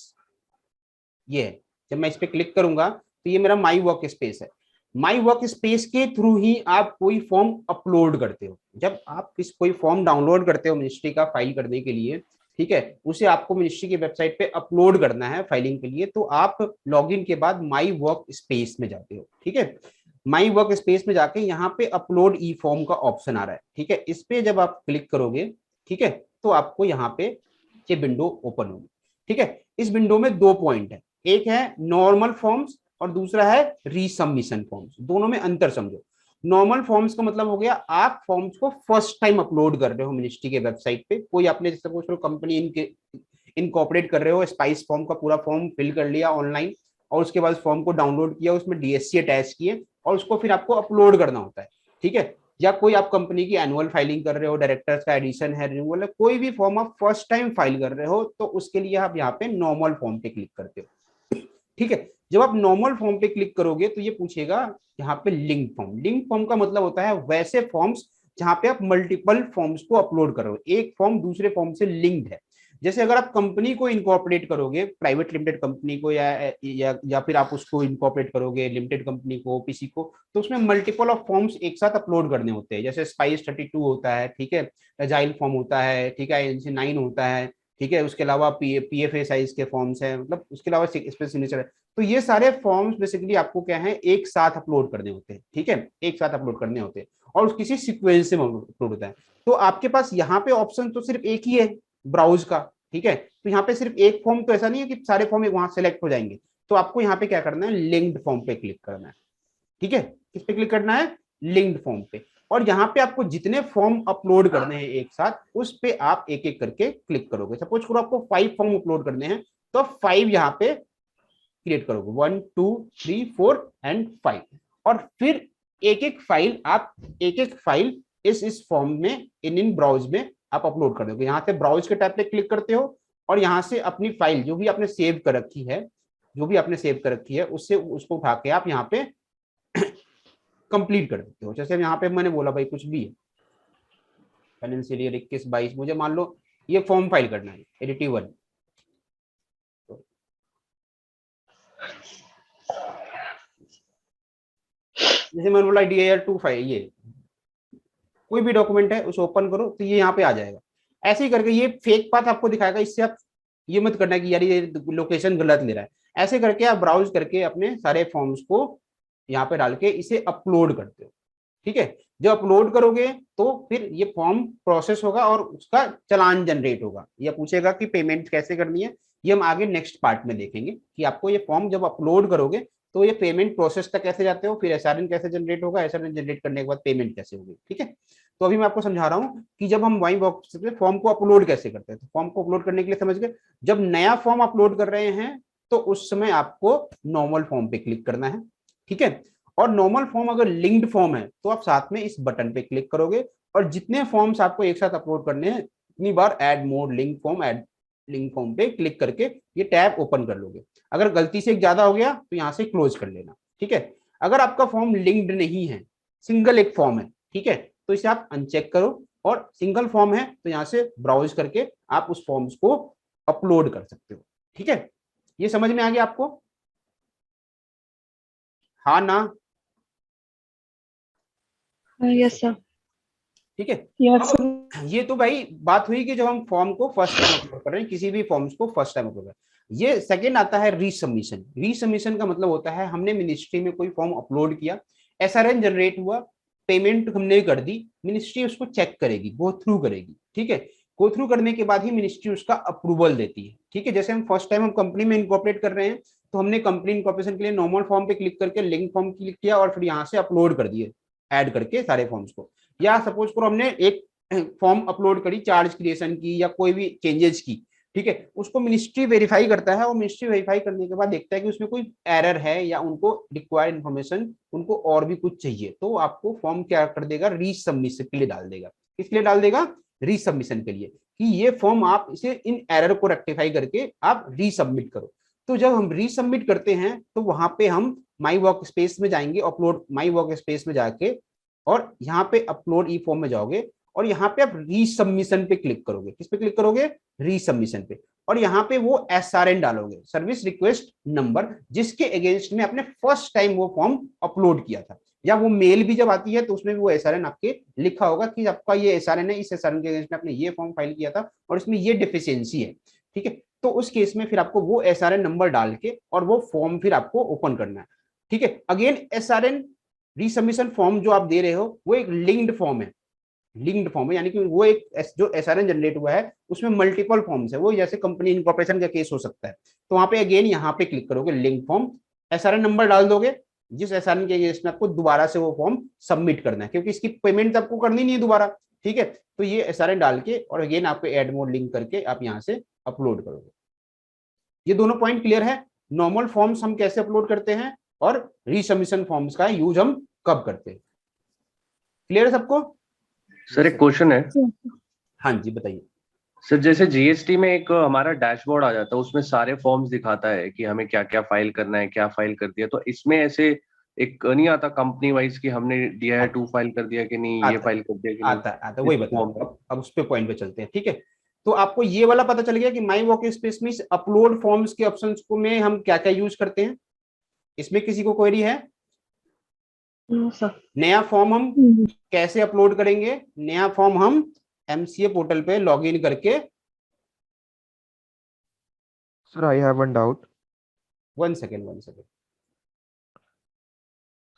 ये है। जब मैं इस पे क्लिक करूंगा तो ये मेरा माई वर्क स्पेस है। माई वर्क स्पेस के थ्रू ही आप कोई फॉर्म अपलोड करते हो। जब आप कोई फॉर्म डाउनलोड करते हो मिनिस्ट्री का फाइल करने के लिए, ठीक है, उसे आपको मिनिस्ट्री की वेबसाइट पे अपलोड करना है फाइलिंग के लिए, तो आप लॉगिन के बाद माई वर्क स्पेस में जाते हो। ठीक है, माई वर्क स्पेस में जाके यहाँ पे अपलोड ई फॉर्म का ऑप्शन आ रहा है। ठीक है, इस पे जब आप क्लिक करोगे, ठीक है, तो आपको यहाँ पे ये विंडो ओपन होगी। ठीक है, इस विंडो में 2 पॉइंट है, एक है नॉर्मल फॉर्म्स और दूसरा है रीसबमिशन फॉर्म्स। दोनों में अंतर समझो। नॉर्मल फॉर्म्स का मतलब हो गया आप फॉर्म्स को फर्स्ट टाइम अपलोड कर रहे हो मिनिस्ट्री के वेबसाइट पे। कोई आपने जैसे कंपनी इनकॉर्पोरेट कर रहे हो, स्पाइस फॉर्म का पूरा फॉर्म फिल कर लिया ऑनलाइन और उसके बाद फॉर्म को डाउनलोड किया, उसमें डीएससी अटैच किए और उसको फिर आपको अपलोड करना होता है। ठीक है, या कोई आप कंपनी की एनुअल फाइलिंग कर रहे हो, डायरेक्टर्स का एडिशन है, रिन्यूअल है, कोई भी फॉर्म आप फर्स्ट टाइम फाइल कर रहे हो, तो उसके लिए आप यहाँ पे नॉर्मल फॉर्म पे क्लिक करते हो। ठीक है, जब आप नॉर्मल फॉर्म पे क्लिक करोगे तो ये पूछेगा यहाँ पे लिंक फॉर्म। लिंक फॉर्म का मतलब होता है वैसे फॉर्म्स जहां पे आप मल्टीपल फॉर्म्स को अपलोड करो, एक फॉर्म दूसरे फॉर्म से लिंक्ड है। जैसे अगर आप कंपनी को इनकॉर्पोरेट करोगे, प्राइवेट लिमिटेड कंपनी को या फिर आप उसको इनकॉर्पोरेट करोगे लिमिटेड कंपनी को, ओपीसी को, तो उसमें मल्टीपल ऑफ फॉर्म्स एक साथ अपलोड करने होते हैं। जैसे स्पाइस 32 होता है, ठीक है, एजाइल फॉर्म होता है, ठीक है, INC 9 होता है, ठीक है, उसके अलावा PFA साइज के फॉर्म्स हैं, मतलब उसके अलावा स्पेशल सिग्नेचर है। तो ये सारे फॉर्म्स बेसिकली आपको क्या है, एक साथ अपलोड करने होते हैं। ठीक है, एक साथ अपलोड करने होते हैं और किसी सीक्वेंस से अपलोड होता है। तो आपके पास यहाँ पे ऑप्शन तो सिर्फ एक ही है, ब्राउज का। ठीक है, तो यहाँ पे सिर्फ एक फॉर्म, तो ऐसा नहीं है कि सारे फॉर्म वहां सेलेक्ट हो जाएंगे। तो आपको यहाँ पे क्या करना है, लिंक्ड फॉर्म पे क्लिक करना है। ठीक है, किस पे क्लिक करना है, लिंक्ड फॉर्म पे। और यहाँ पे आपको जितने फॉर्म अपलोड करने हैं एक साथ, उस पे आप एक एक करके क्लिक करोगे। सपोज करो आपको 5 फॉर्म अपलोड करने हैं, तो 5 यहाँ पे क्रिएट करोगे, 1 2 3 4 एंड 5। और फिर एक एक फाइल इस फॉर्म में इन ब्राउज में आप अपलोड कर दोगे। यहाँ से ब्राउज के टैब पे क्लिक करते हो और यहाँ से अपनी फाइल जो भी आपने सेव कर रखी है, उससे उसको उठा के आप यहाँ पे कंप्लीट कर देते हो। जैसे यहाँ पे मैंने बोला भाई कुछ भी है, फाइनेंशियल ईयर 21-22, मुझे मान लो ये फॉर्म फाइल करना है, एडिटिव 1। जैसे मैंने बोला DIR 25, ये कोई भी डॉक्यूमेंट है उसे ओपन करो तो ये यहाँ पे आ जाएगा। ऐसे ही करके ये फेक पाथ आपको दिखाएगा, इससे आप ये मत करना कि यार ये लोकेशन गलत ले रहा है। ऐसे करके आप ब्राउज करके अपने सारे फॉर्म्स को यहाँ पे डाल के इसे अपलोड करते हो। ठीक है, जब अपलोड करोगे तो फिर ये फॉर्म प्रोसेस होगा और उसका चालान जनरेट होगा। ये पूछेगा कि पेमेंट कैसे करनी है, ये हम आगे नेक्स्ट पार्ट में देखेंगे कि आपको ये फॉर्म जब अपलोड करोगे तो ये पेमेंट प्रोसेस तक कैसे जाते हो, फिर SRN कैसे जनरेट होगा, SRN जनरेट करने के बाद पेमेंट कैसे होगी। ठीक है, तो अभी मैं आपको समझा रहा हूँ कि जब हम वाई बॉक्स पे फॉर्म को अपलोड कैसे करते हैं। तो फॉर्म को अपलोड करने के लिए समझ गए, जब नया फॉर्म अपलोड कर रहे हैं तो उस समय आपको नॉर्मल फॉर्म पे क्लिक करना है। ठीक है, और नॉर्मल फॉर्म अगर लिंक्ड फॉर्म है तो आप साथ में इस बटन पे क्लिक करोगे और जितने फॉर्म्स आपको एक साथ अपलोड करने हैं उतनी बार ऐड मोर लिंक फॉर्म पे क्लिक करके ये टैब ओपन कर लोगे। अगर गलती से एक ज्यादा हो गया तो यहाँ से क्लोज कर लेना। ठीक है, अगर आपका फॉर्म लिंक्ड नहीं है, सिंगल एक फॉर्म है, ठीक है, तो इसे आप अनचेक करो और सिंगल फॉर्म है तो यहाँ से ब्राउज करके आप उस फॉर्म्स को अपलोड कर सकते हो। ठीक है, ये समझ में आ गया आपको, हाँ ना? Yes sir. ठीक है, Yes, sir. ये तो भाई बात हुई कि जब हम फॉर्म को फर्स्ट टाइम अपलोड कर रहे हैं, किसी भी फॉर्म्स को फर्स्ट टाइम अपलोड कर रहे हैं। ये सेकंड आता है रीसबमिशन। रीसबमिशन का मतलब होता है हमने मिनिस्ट्री में कोई फॉर्म अपलोड किया, SRN जनरेट हुआ, पेमेंट हमने कर दी, मिनिस्ट्री उसको चेक करेगी, गो थ्रू करेगी। ठीक है, गो थ्रू करने के बाद ही मिनिस्ट्री उसका अप्रूवल देती है। ठीक है, जैसे हम फर्स्ट टाइम हम कंपनी में इनकॉर्पोरेट कर रहे हैं तो हमने कंपनी इनकॉर्पोरेशन के लिए नॉर्मल फॉर्म पे क्लिक करके लिंक फॉर्म क्लिक किया और फिर यहाँ से अपलोड कर दिए ऐड करके सारे फॉर्म्स को। या सपोज करो हमने एक फॉर्म अपलोड करी चार्ज क्रिएशन की या कोई भी चेंजेस की, ठीक है, उसको मिनिस्ट्री वेरीफाई करता है और मिनिस्ट्री वेरीफाई करने के बाद देखता है कि उसमें कोई एरर है या उनको रिक्वायर्ड इन्फॉर्मेशन, उनको और भी कुछ चाहिए, तो आपको फॉर्म क्या कर देगा, रीसबमिशन के लिए डाल देगा। किस लिए डाल देगा, रीसबमिशन के लिए, कि ये फॉर्म आप इसे इन एरर को रेक्टिफाई करके आप रीसबमिट करो। तो जब हम रीसबमिट करते हैं तो वहां पे हम माई वर्क स्पेस में जाएंगे, अपलोड माई वर्क स्पेस में जाके और यहाँ पे अपलोड ई फॉर्म में जाओगे और यहाँ पे आप रीसबमिशन पे क्लिक करोगे। किस पे क्लिक करोगे, रीसबमिशन पे। और यहाँ पे वो SRN डालोगे, सर्विस रिक्वेस्ट नंबर, जिसके अगेंस्ट में आपने फर्स्ट टाइम वो फॉर्म अपलोड किया था, या वो मेल भी जब आती है तो उसमें भी वो SRN आपके लिखा होगा कि आपका ये SRN है, इस SRN के अगेंस्ट में आपने ये फॉर्म फाइल किया था और इसमें ये डिफिशियंसी है, ठीक है। तो उस केस में फिर आपको वो SRN नंबर डाल के और वो फॉर्म फिर आपको ओपन करना है, ठीक है। अगेन SRN रीसबमिशन फॉर्म जो आप दे रहे हो वो एक लिंक्ड फॉर्म है, लिंक्ड फॉर्म है, यानी कि वो एक जो SRN जनरेट हुआ है उसमें मल्टीपल फॉर्म्स है, वो जैसे कंपनी इनकॉर्पोरेशन का केस हो सकता है। तो वहां पे अगेन यहाँ पे क्लिक करोगे लिंक फॉर्म, SRN नंबर डाल दोगे, जिस SRN के अगेंस्ट में आपको दोबारा से वो फॉर्म सबमिट करना है, क्योंकि इसकी पेमेंट आपको करनी नहीं है दोबारा, ठीक है। तो ये SRN डाल के और अगेन आपको एड मोर लिंक करके आप यहाँ से अपलोड करोगे। ये दोनों पॉइंट क्लियर है, नॉर्मल फॉर्म्स हम कैसे अपलोड करते हैं और रीसबमिशन फॉर्म्स का यूज हम कब करते हैं, क्लियर है सबको? सर एक क्वेश्चन है। हाँ जी बताइए। सर जैसे जीएसटी में एक हमारा डैशबोर्ड आ जाता है, उसमें सारे फॉर्म्स दिखाता है कि हमें क्या क्या फाइल करना है, क्या फाइल कर दिया, तो इसमें ऐसे एक नहीं आता कंपनी वाइज कि हमने DIR 2 फाइल कर दिया कि नहीं, ये फाइल कर दिया कि नहीं? आता वही बता, अब उस पे पॉइंट पे चलते हैं, ठीक है। तो आपको ये वाला पता चल गया कि माई वर्क स्पेस में अपलोड फॉर्म्स के ऑप्शंस को में हम क्या क्या यूज करते हैं, इसमें किसी को क्वेरी है? नया फॉर्म हम कैसे अपलोड करेंगे? नया फॉर्म हम MCA पोर्टल पे लॉगिन करके। Sir I have one doubt. One second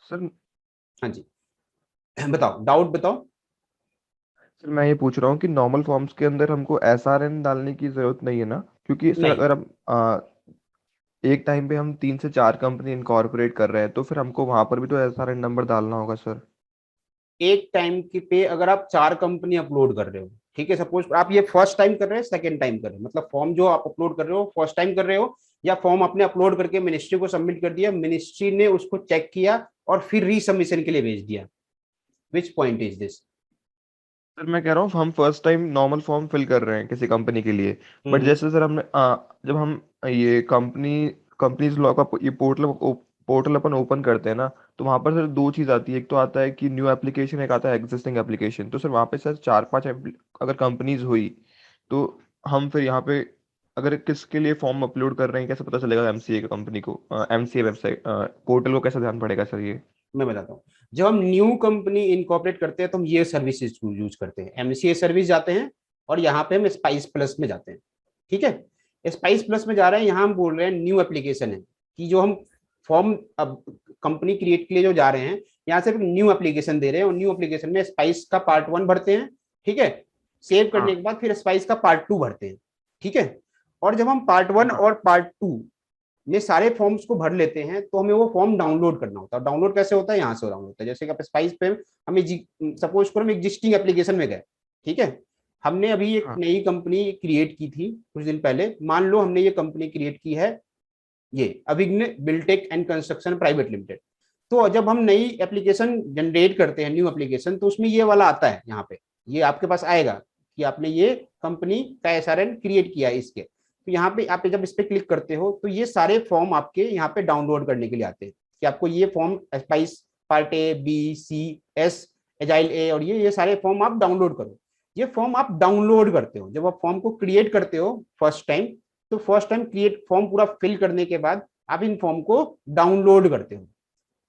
sir हाँ जी बताओ, डाउट बताओ। सर मैं ये पूछ रहा हूँ कि नॉर्मल फॉर्म्स के अंदर हमको SRN डालने की जरूरत नहीं है ना? क्योंकि सर नहीं। अगर हम एक टाइम पे हम 3 से 4 कंपनी इनकॉर्पोरेट कर रहे हैं तो फिर हमको वहां पर भी तो SRN नंबर डालना होगा सर। एक टाइम की पे अगर आप 4 कंपनी अपलोड कर रहे हो, ठीक है, सपोज आप ये फर्स्ट टाइम कर रहे हैं, सेकंड टाइम कर रहे हैं, मतलब फॉर्म जो आप अपलोड कर रहे हो फर्स्ट टाइम कर रहे हो, या फॉर्म आपने अपलोड करके मिनिस्ट्री को सबमिट कर दिया, मिनिस्ट्री ने उसको चेक किया और फिर रीसबमिशन के लिए भेज दिया, which point is this? Sir मैं कह रहा हूँ हम first time normal form fill कर रहे हैं किसी कंपनी के लिए, बट जैसे सर हमने जब हम ये कंपनीज लॉ का ये पोर्टल अपन ओपन करते हैं ना, तो वहां पर सर 2 चीज आती है। एक तो आता है कि न्यू एप्लीकेशन, एक आता है एग्जिस्टिंग एप्लीकेशन। तो सर वहां पे सर 4-5 अगर कंपनीज हुई तो हम फिर यहाँ पे अगर किसके लिए फॉर्म अपलोड कर रहे हैं कैसे पता चलेगा? MCA की कंपनी को, MCA वेबसाइट पोर्टल को कैसे ध्यान पड़ेगा सर ये? मैं बताता हूँ, जब हम न्यू कंपनी इनकॉर्पोरेट करते हैं तो हम ये सर्विसेज यूज करते हैं, MCA सर्विस जाते हैं और यहाँ पे हम स्पाइस प्लस में जाते हैं, ठीक है। स्पाइस प्लस में जा रहे हैं, यहाँ हम बोल रहे हैं न्यू एप्लीकेशन है कि जो हम फॉर्म अब कंपनी क्रिएट के लिए जो जा रहे हैं, यहाँ से न्यू एप्लीकेशन दे रहे हैं और न्यू एप्लीकेशन में स्पाइस का पार्ट 1 भरते हैं, ठीक है। सेव करने के बाद फिर स्पाइस का पार्ट 2 भरते हैं, ठीक है। और जब हम पार्ट 1 और पार्ट 2 में सारे फॉर्म्स को भर लेते हैं तो हमें वो फॉर्म डाउनलोड करना होता है। डाउनलोड कैसे होता है? यहाँ से डाउनलोड होता है, जैसे कि आप स्पाइस पे हमें सपोज करो हम एग्जिस्टिंग एप्लीकेशन में गए, ठीक है, हमने अभी एक नई कंपनी क्रिएट की थी कुछ दिन पहले, मान लो हमने ये कंपनी क्रिएट की है, ये Abhigya Buildtech and construction private limited. तो जब हम नई एप्लीकेशन जनरेट करते हैं, न्यू एप्लीकेशन, तो उसमें ये वाला आता है, यहाँ पे ये आपके पास आएगा कि आपने ये कंपनी का SRN क्रिएट किया है इसके। तो यहाँ पे आप जब इस पे क्लिक करते हो तो ये सारे फॉर्म आपके यहाँ पे डाउनलोड करने के लिए आते हैं कि आपको ये form spice part A, B, C, S, agile A और ये सारे फॉर्म आप डाउनलोड करो। ये फॉर्म आप डाउनलोड करते हो जब आप फॉर्म को क्रिएट करते हो फर्स्ट टाइम, तो फर्स्ट टाइम क्रिएट फॉर्म पूरा फिल करने के बाद आप इन फॉर्म को डाउनलोड करते हो।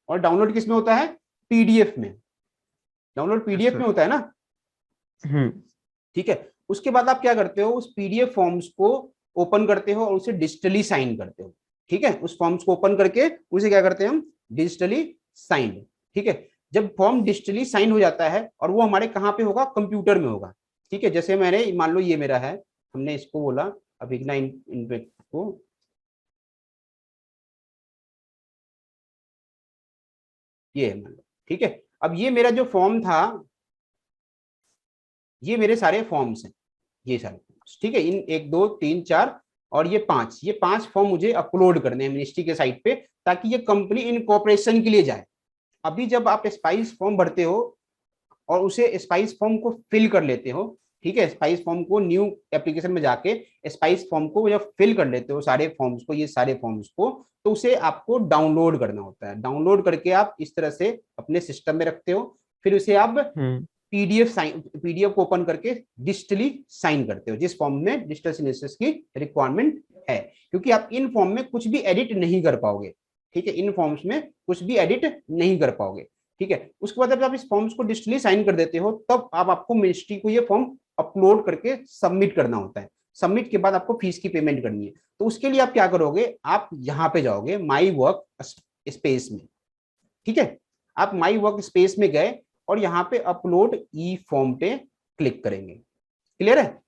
और डाउनलोड किस में होता है? PDF में। डाउनलोड PDF में होता है ना, ठीक है। उसके बाद आप क्या करते हो? उस PDF फॉर्म्स को ओपन करते हो और उसे डिजिटली साइन करते हो, ठीक है। उस फॉर्म्स को ओपन करके उसे क्या करते हैं हम? डिजिटली साइन, ठीक है। जब फॉर्म डिजिटली साइन हो जाता है और वो हमारे कहाँ पे होगा? कंप्यूटर में होगा, ठीक है। जैसे मैंने मान लो ये मेरा है, हमने इसको बोला अभिज्ञा इन्वेस्ट को, ये है मान लो, ठीक है। अब ये मेरा जो फॉर्म था, ये मेरे सारे फॉर्म्स हैं, ये सारे फॉर्म्स, ठीक है। इन 1 2 3 4 और ये 5 फॉर्म मुझे अपलोड करने हैं मिनिस्ट्री के साइट पे, ताकि ये कंपनी इनकॉर्पोरेशन के लिए जाए। अभी जब आप स्पाइस फॉर्म भरते हो और उसे स्पाइस फॉर्म को फिल कर लेते हो, ठीक है, स्पाइस फॉर्म को न्यू एप्लीकेशन में जाके स्पाइस फॉर्म को जब फिल कर लेते हो सारे फॉर्म्स को, ये सारे फॉर्म्स को, तो उसे आपको डाउनलोड करना होता है। डाउनलोड करके आप इस तरह से अपने सिस्टम में रखते हो, फिर उसे आप पीडीएफ को ओपन करके डिजिटली साइन करते हो, जिस फॉर्म में डिजिटल सिग्नेचर्स की रिक्वायरमेंट है, क्योंकि आप इन फॉर्म में कुछ भी एडिट नहीं कर पाओगे। ठीक है, इन फॉर्म्स में कुछ भी एडिट नहीं कर पाओगे। ठीक है, उसके बाद जब आप इस फॉर्म्स को डिजिटली साइन कर देते हो तब आपको मिनिस्ट्री को ये फॉर्म अपलोड करके सबमिट करना होता है। सबमिट के बाद आपको फीस की पेमेंट करनी है। तो उसके लिए आप क्या करोगे, आप यहाँ पे जाओगे माई वर्क स्पेस में। ठीक है, आप माई वर्क स्पेस में गए और यहाँ पे अपलोड ई फॉर्म पे क्लिक करेंगे। क्लियर है,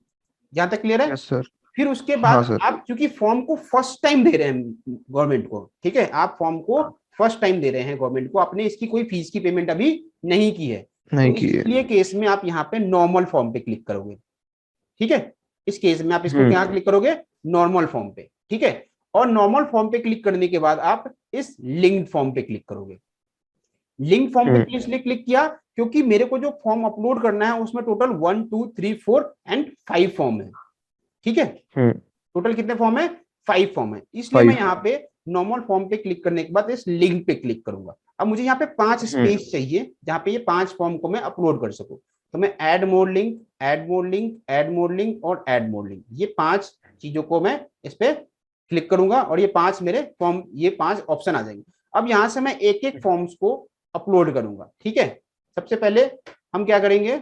यहाँ तक क्लियर है? Yes sir. फिर उसके हाँ बाद सर। आप चूंकि फॉर्म को फर्स्ट टाइम दे रहे हैं गवर्नमेंट को, ठीक है, आप फॉर्म को फर्स्ट टाइम दे रहे हैं गवर्नमेंट को, आपने इसकी कोई फीस की पेमेंट अभी नहीं की है, नहीं तो की है। इसलिए केस में आप यहाँ पे नॉर्मल फॉर्म पे क्लिक करोगे। ठीक है, इस केस में आप इसको क्या क्लिक करोगे, नॉर्मल फॉर्म पे। ठीक है, और नॉर्मल फॉर्म पे क्लिक करने के बाद आप इस लिंक्ड फॉर्म पे क्लिक करोगे। लिंक फॉर्म पे इसलिए क्लिक किया क्योंकि मेरे को जो फॉर्म अपलोड करना है उसमें टोटल 1 2 3 4 एंड 5 फॉर्म है। ठीक है, टोटल कितने फॉर्म है, 5 फॉर्म है, इसलिए मैं यहाँ पे नॉर्मल फॉर्म पे क्लिक करने के बाद इस लिंक पे क्लिक करूंगा। अब मुझे यहाँ पे 5 स्पेस चाहिए जहाँ पे ये 5 फॉर्म को मैं अपलोड कर सकूं। तो मैं add more link, add more link, add more link और ऐड मोर लिंक, ये 5 चीजों को मैं इस पे क्लिक करूंगा और ये 5 मेरे फॉर्म, ये 5 ऑप्शन आ जाएंगे। अब यहाँ से मैं एक एक फॉर्म्स को अपलोड करूंगा। ठीक है, सबसे पहले हम क्या करेंगे,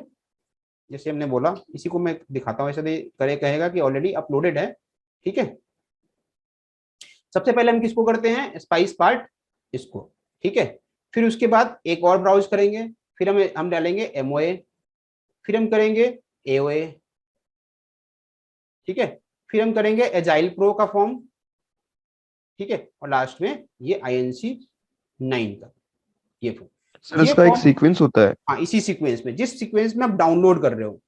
जैसे हमने बोला इसी को मैं दिखाता हूं, ऐसे करे कहेगा कि ऑलरेडी अपलोडेड है। ठीक है, सबसे पहले हम किसको करते हैं, स्पाइस पार्ट, इसको। ठीक है, फिर उसके बाद एक और ब्राउज करेंगे, फिर हम डालेंगे एमओए, फिर हम करेंगे एओए। ठीक है, फिर हम करेंगे एजाइल प्रो का फॉर्म। ठीक है, और लास्ट में ये INC 9 का ये फॉर्म। सर इसका एक सीक्वेंस होता है? हाँ, इसी सीक्वेंस में, जिस सीक्वेंस में आप डाउनलोड कर रहे हो,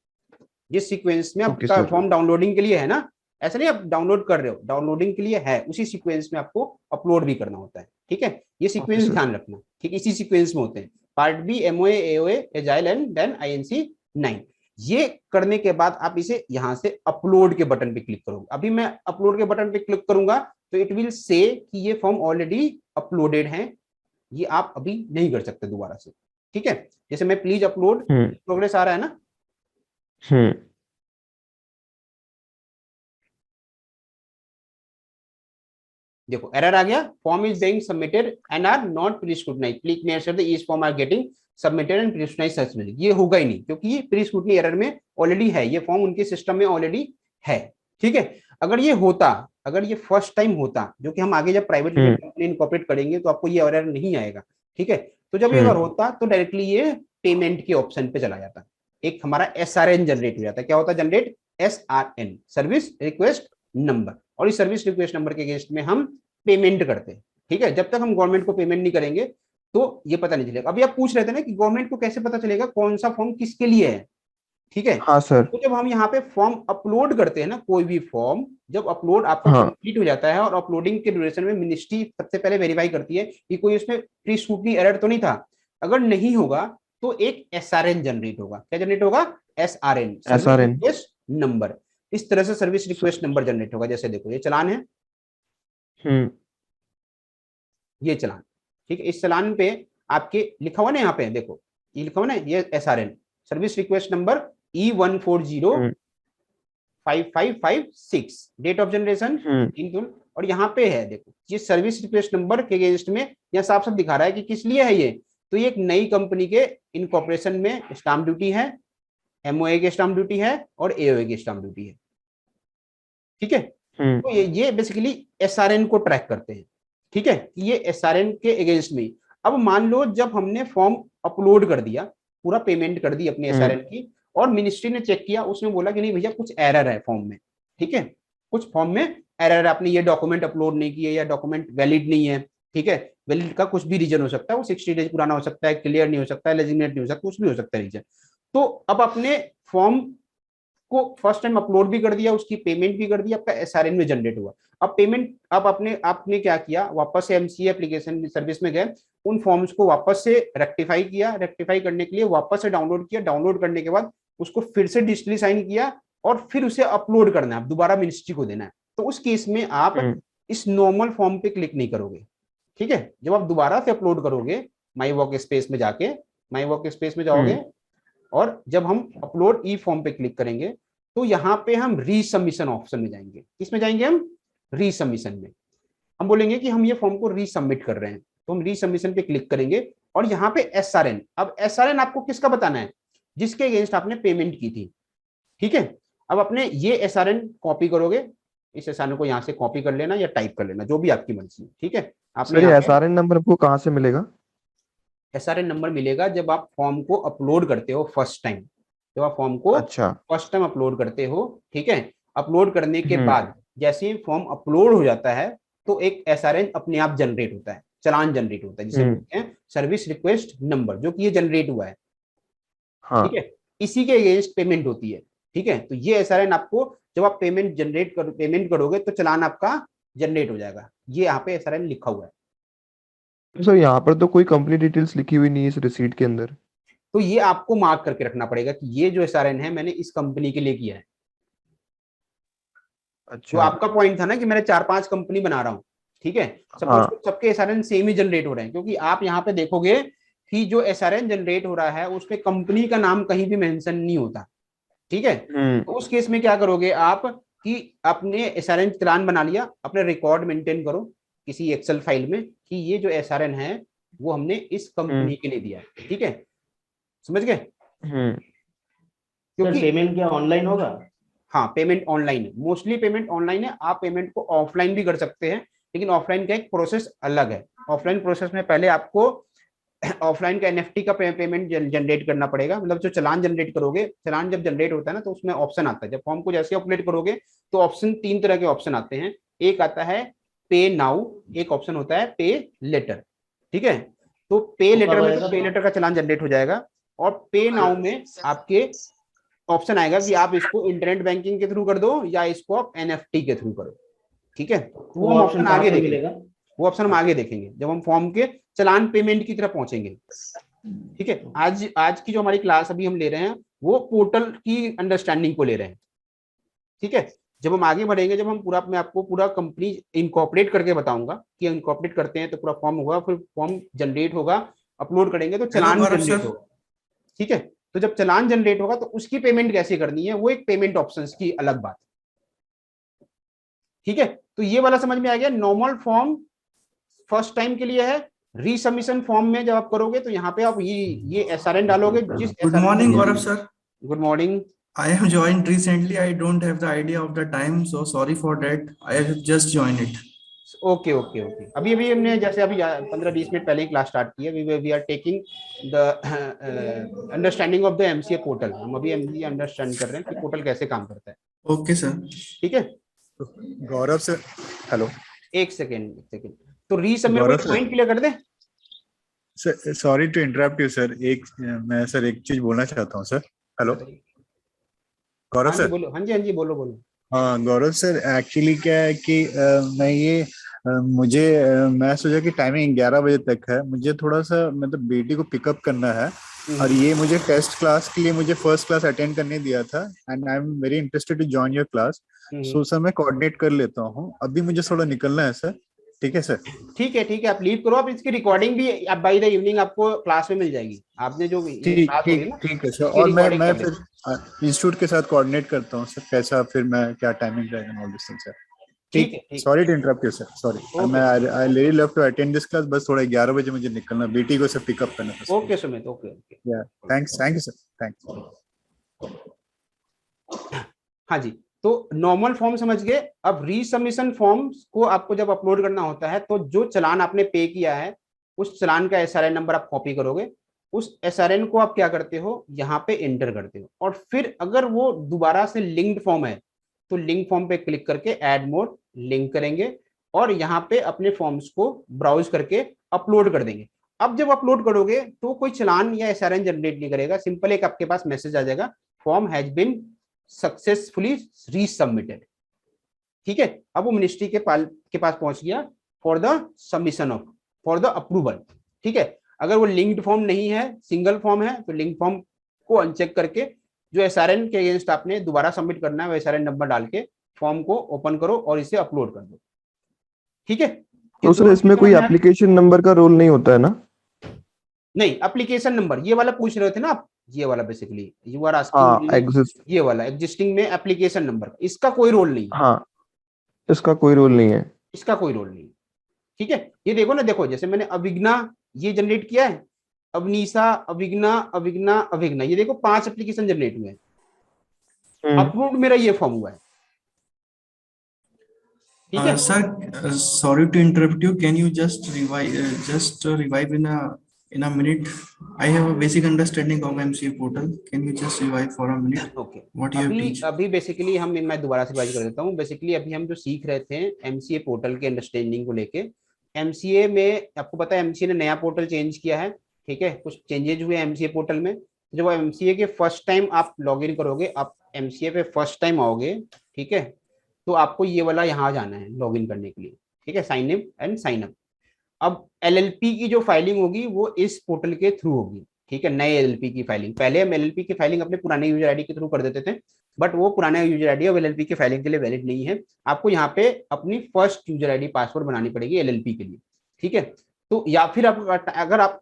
जिस सीक्वेंस में आपका फॉर्म डाउनलोडिंग के लिए है ना, ऐसा नहीं आप डाउनलोड कर रहे हो, डाउनलोडिंग के लिए है, उसी सीक्वेंस में आपको अपलोड भी करना होता है। ठीक है, ये सीक्वेंस ध्यान रखना। ठीक, इसी सीक्वेंस में होते हैं part B, MOA, AOA, agile and then INC 9। ये करने के बाद आप इसे यहां से अपलोड के बटन पे क्लिक करोगे। अभी मैं अपलोड के बटन पे क्लिक करूंगा तो इट विल से कि ये फॉर्म ऑलरेडी अपलोडेड है, ये आप अभी नहीं कर सकते दोबारा से। ठीक है, जैसे मैं प्लीज अपलोड, प्रोग्रेस आ रहा है ना। देखो एरर आ गया, form is being submitted and are not pre scrutinised, please make sure the each form are getting submitted and pre scrutinised successfully. ये होगा ही नहीं क्योंकि ये प्री स्क्रूटनी एरर में ऑलरेडी है, ये फॉर्म उनके सिस्टम में ऑलरेडी है। ठीक है, अगर ये होता, अगर ये फर्स्ट टाइम होता, जो कि हम आगे जब प्राइवेट लिमिटेड कंपनी इनकॉर्पोरेट करेंगे तो आपको ये एरर नहीं आएगा। ठीक है, तो जब ये अगर होता तो डायरेक्टली ये पेमेंट के ऑप्शन पे चला जाता, एक हमारा SRN जनरेट हो जाता है। क्या होता है generate, SRN, service request number, और इस सर्विस रिक्वेस्ट नंबर के अगेंस्ट में हम पेमेंट करते हैं। ठीक है, जब तक हम गवर्नमेंट को पेमेंट नहीं करेंगे तो ये पता नहीं चलेगा। अभी आप पूछ रहे थे ना कि गवर्नमेंट को कैसे पता चलेगा कौन सा फॉर्म किसके लिए है। ठीक है, हाँ सर। तो जब हम यहाँ पे फॉर्म अपलोड करते हैं ना, कोई भी फॉर्म जब अपलोड आपका कंप्लीट हो जाता है और अपलोडिंग के ड्यूरेशन में मिनिस्ट्री सबसे पहले वेरीफाई करती है कि कोई उसमें प्री स्क्रूटनी एरर तो नहीं था। अगर नहीं होगा तो एक SRN जनरेट होगा। क्या जनरेट होगा, SRN, सर्विस रिक्वेस्ट नंबर। इस तरह से सर्विस रिक्वेस्ट नंबर जनरेट होगा। जैसे देखो ये चालान है, ये चालान। ठीक है, इस चालान पे आपके लिखा हुआ ना, यहाँ पे देखो ये लिखा हुआ ना, ये SRN, service request number E14055556, date of generation, और यहाँ पे है देखो ये सर्विस रिक्वेस्ट नंबर के अगेंस्ट में यहाँ साफ साफ दिखा रहा है कि किस लिए है ये। तो ये एक नई कंपनी के इनकॉर्पोरेशन में स्टाम्प ड्यूटी है, MOA के स्टाम्प ड्यूटी है और AOA के स्टाम्प ड्यूटी है। ठीक है, तो ये बेसिकली SRN को ट्रैक करते हैं। ठीक है, ये SRN के अगेंस्ट में। अब मान लो जब हमने फॉर्म अपलोड कर दिया, पूरा पेमेंट कर दी अपने SRN की, और मिनिस्ट्री ने चेक किया, उसने बोला कि नहीं भैया कुछ एरर है फॉर्म में। ठीक है, कुछ फॉर्म में एरर है, आपने ये डॉक्यूमेंट अपलोड नहीं किए या डॉक्यूमेंट वैलिड नहीं है। ठीक है, वैलिड का कुछ भी रीजन हो सकता है, वो 60 डेज पुराना हो सकता है, क्लियर नहीं हो सकता है, लेजिग्नेट नहीं हो सकता, कुछ भी हो सकता है रीजन। तो अब अपने फॉर्म को फर्स्ट टाइम अपलोड भी कर दिया, उसकी पेमेंट भी कर दी, आपका SRN में जनरेट हुआ। अब पेमेंट, अब आपने क्या किया, वापस से MCA एप्लीकेशन सर्विस में गए, उन फॉर्म्स को वापस से रेक्टिफाई किया, रेक्टिफाई करने के लिए वापस से डाउनलोड किया, डाउनलोड करने के बाद उसको फिर से डिजिटली साइन किया और फिर उसे अपलोड करना है, दोबारा मिनिस्ट्री को देना है। तो उस केस में आप इस नॉर्मल फॉर्म पे क्लिक नहीं करोगे। ठीक है, जब आप दोबारा से अपलोड करोगे माई वर्क स्पेस में जाके, माई वर्क स्पेस में जाओगे, और जब हम अपलोड ई फॉर्म पे क्लिक करेंगे तो यहाँ पे हम रीसबमिशन ऑप्शन में जाएंगे। किसमें जाएंगे हम? रीसबमिशन में। हम बोलेंगे कि हम ये फॉर्म को रीसबमिट कर रहे हैं, तो हम रीसबमिशन पे क्लिक करेंगे और यहाँ पे SRN, अब SRN आपको किसका बताना है? जिसके अगेंस्ट आपने पेमेंट की थी। ठीक है, अब अपने ये SRN कॉपी करोगे, इस SRN को यहाँ से कॉपी कर लेना या टाइप कर लेना, जो भी आपकी मर्जी है। ठीक है, आपने सर ये SRN नंबर आपको कहाँ से मिलेगा? SRN नंबर मिलेगा जब आप फॉर्म को अपलोड करते हो फर्स्ट टाइम, जब आप फॉर्म को अच्छा फर्स्ट टाइम अपलोड करते हो। ठीक है, अपलोड करने के बाद जैसे ही फॉर्म अपलोड हो जाता है तो एक SRN अपने आप जनरेट होता है, चालान जनरेट होता है, जिसे बोलते हैं सर्विस रिक्वेस्ट नंबर, जो कि ये जनरेट हुआ है। हाँ ठीक है, इसी के अगेंस्ट पेमेंट होती है। ठीक है, तो ये SRN आपको जब आप पेमेंट करोगे तो चालान आपका जनरेट हो जाएगा। ये यहाँ पे SRN लिखा हुआ है। सर यहाँ पर तो कोई कंपनी डिटेल्स लिखी हुई नहीं है इस रिसीट के अंदर। तो ये आपको मार्क करके रखना पड़ेगा कि ये जो SRN है मैंने इस कंपनी के लिए किया है। अच्छा जो आपका पॉइंट था ना कि मैंने 4-5 कंपनी बना रहा हूँ। ठीक है, सपोज सबके SRN सेम ही जनरेट हो रहे हैं, क्योंकि आप यहाँ पे देखोगे कि जो SRN जनरेट हो रहा है उसमें कंपनी का नाम कहीं भी मेंशन नहीं होता। ठीक है, तो उस केस में क्या करोगे आप कि आपने SRN चालान बना लिया, अपने रिकॉर्ड मेंटेन करो किसी एक्सेल फाइल में कि ये जो SRN है वो हमने इस कंपनी के लिए दिया है। ठीक है, समझ गए? क्योंकि पेमेंट क्या ऑनलाइन होगा? हाँ, पेमेंट ऑनलाइन है, मोस्टली पेमेंट ऑनलाइन है। आप पेमेंट को ऑफलाइन भी कर सकते हैं, लेकिन ऑफलाइन का एक प्रोसेस अलग है। ऑफलाइन प्रोसेस में पहले आपको ऑफलाइन का NFT का पेमेंट जनरेट करना पड़ेगा, मतलब जो चालान जनरेट करोगे, चालान जब जनरेट होता है ना तो उसमें ऑप्शन आता है, जब फॉर्म को जैसे अपलोड करोगे तो ऑप्शन 3 तरह के ऑप्शन आते हैं। एक आता है पे नाउ, एक ऑप्शन होता है पे लेटर। ठीक है, तो पे लेटर में तो पे लेटर का चालान जनरेट हो जाएगा, और पे नाउ में आपके ऑप्शन आएगा कि आप इसको इंटरनेट बैंकिंग के थ्रू कर दो या इसको आप NFT के थ्रू करो। ठीक है, तो वो ऑप्शन आगे देखेंगे, वो ऑप्शन हम आगे देखेंगे जब हम फॉर्म के चालान पेमेंट की तरफ पहुंचेंगे। ठीक है, आज की जो हमारी क्लास अभी हम ले रहे हैं वो पोर्टल की अंडरस्टैंडिंग को ले रहे हैं। ठीक है, जब हम आगे बढ़ेंगे, जब हम पूरा, मैं आपको पूरा कंपनी इनकॉर्पोरेट करके बताऊंगा कि इनकॉर्पोरेट करते हैं तो पूरा फॉर्म होगा, फिर फॉर्म जनरेट होगा, अपलोड करेंगे तो चालान जनरेट होगा। ठीक है, तो जब चालान जनरेट होगा तो उसकी पेमेंट कैसे करनी है, वो एक पेमेंट ऑप्शंस की अलग बात। ठीक है, तो ये वाला समझ में आ गया। नॉर्मल फॉर्म फर्स्ट टाइम के लिए है। रीसबमिशन फॉर्म में जब आप करोगे तो यहाँ पे आप ये SRN डालोगे। जिस good morning Gaurav sir. Good morning. I have joined recently. I don't have the idea of the time, so sorry for that. I have just joined it. Okay okay okay, अभी हमने जैसे अभी 15-20 minute पहले ही class start की है। We are taking the understanding of the MCA portal. हम अभी MCA understand कर रहे हैं कि पोर्टल कैसे काम करता है। Okay sir. ठीक है, गौरव सर, हेलो, एक सेकेंड, तो रीसबमिट पॉइंट क्लियर कर दे। Sir sorry to interrupt you sir, मैं सर एक चीज बोलना चाहता हूँ सर। हेलो गौरव सर। बोलो। हाँ जी बोलो। हाँ गौरव सर, एक्चुअली क्या है कि मैं सोचा कि टाइमिंग 11 बजे तक है, मुझे थोड़ा सा मतलब बेटी को पिकअप करना है, और ये मुझे टेस्ट क्लास के लिए मुझे फर्स्ट क्लास अटेंड करने दिया था, and I am very interested to join your class. So sir मैं कोऑर्डिनेट कर लेता हूँ, अभी मुझे थोड़ा निकलना है सर। ठीक है सर। ठीक है, आप लीव करो। आप इसकी रिकॉर्डिंग भी आप बाय द इवनिंग आपको क्लास में मिल जाएगी। आपने जो ठीक है सर, और मैं फिर इंस्टीट्यूट के साथ कोऑर्डिनेट करता हूँ सर, कैसा फिर मैं क्या टाइमिंग रहेगा ऑल दिस थिंग्स सर। ठीक है, sorry to interrupt you sir, sorry. मैं I really love to attend this class, बस थोड़ा 11 बजे मुझे निकलना, बेटी को सर पिकअप करना है। ओके सुमित, ओके या thanks, thank you sir, thanks. हाँ जी, तो नॉर्मल फॉर्म समझ गए। अब रीसबमिशन फॉर्म को आपको जब अपलोड करना होता है तो जो चालान आपने पे किया है उस चालान का SRN नंबर आप कॉपी करोगे। उस SRN को आप क्या करते हो, यहाँ पे एंटर करते हो, और फिर अगर वो दोबारा से लिंक्ड फॉर्म है तो लिंक फॉर्म पे क्लिक करके ऐड मोर लिंक करेंगे, और यहाँ पे अपने फॉर्म्स को ब्राउज करके अपलोड कर देंगे। अब जब अपलोड करोगे तो कोई चालान या SRN जनरेट नहीं करेगा, सिंपल एक आपके पास मैसेज आ जाएगा, फॉर्म हैज बीन सक्सेसफुली रीसबमिटेड। ठीक है, अब वो मिनिस्ट्री के पास पहुंच गया for the submission of, for the approval. ठीक है, अगर वो लिंक्ड फॉर्म नहीं है, सिंगल फॉर्म है, तो लिंक फॉर्म को अनचेक करके जो SRN के अगेंस्ट आपने दोबारा सबमिट करना है वो SRN नंबर डाल के फॉर्म को ओपन करो और इसे अपलोड कर दो। ठीक है, तो सर इसमें कोई एप्लीकेशन नंबर का रोल नहीं होता है ना? नहीं, एप्लीकेशन नंबर ये वाला पूछ रहे थे ना आप, ये वाला बेसिकली यू आर हाँ आस्किंग, एग्जिस्ट, ये वाला एग्जिस्टिंग में एप्लीकेशन नंबर, इसका कोई रोल नहीं है, हाँ इसका कोई रोल नहीं है। इसका कोई रोल नहीं है। ठीक है, ये देखो ना, देखो जैसे मैंने अभिज्ञा ये जनरेट किया है, अवनीशा, अभिज्ञा, अभिज्ञा, अभिज्ञा, ये देखो 5 एप्लीकेशन जनरेट हुए हैं, अप्रूव्ड मेरा ये फॉर्म हुआ है। ठीक है Sir, sorry to interrupt you. Can you just revive in a minute? I have a basic understanding of MCA portal. Can you just revive for a minute okay what you have अभी teach? अभी basically मैं दोबारा से revise कर देता हूँ। Basically अभी हम जो सीख रहे थे एमसीए पोर्टल के अंडरस्टैंडिंग को लेके, एमसीए में आपको पता है एमसीए ने नया पोर्टल चेंज किया है। ठीक है, कुछ चेंजेज हुए एमसीए पोर्टल में। जब एमसीए के फर्स्ट टाइम आप लॉग इन करोगे, आप एमसीए पे फर्स्ट टाइम आओगे, ठीक है, तो आपको ये वाला यहाँ जाना है लॉग इन करने के लिए। ठीक है, sign in and sign up. अब एलएलपी की जो फाइलिंग होगी वो इस पोर्टल के थ्रू होगी। ठीक है, नए एलएलपी की फाइलिंग, पहले हम एलएलपी की फाइलिंग अपने पुराने यूजर आईडी के थ्रू कर देते थे, बट वो पुराने यूजर आईडी अब एलएलपी की फाइलिंग के लिए वैलिड नहीं है। आपको यहाँ पे अपनी फर्स्ट यूजर आईडी पासवर्ड बनानी पड़ेगी एलएलपी के लिए। ठीक है, तो या फिर आप अगर आप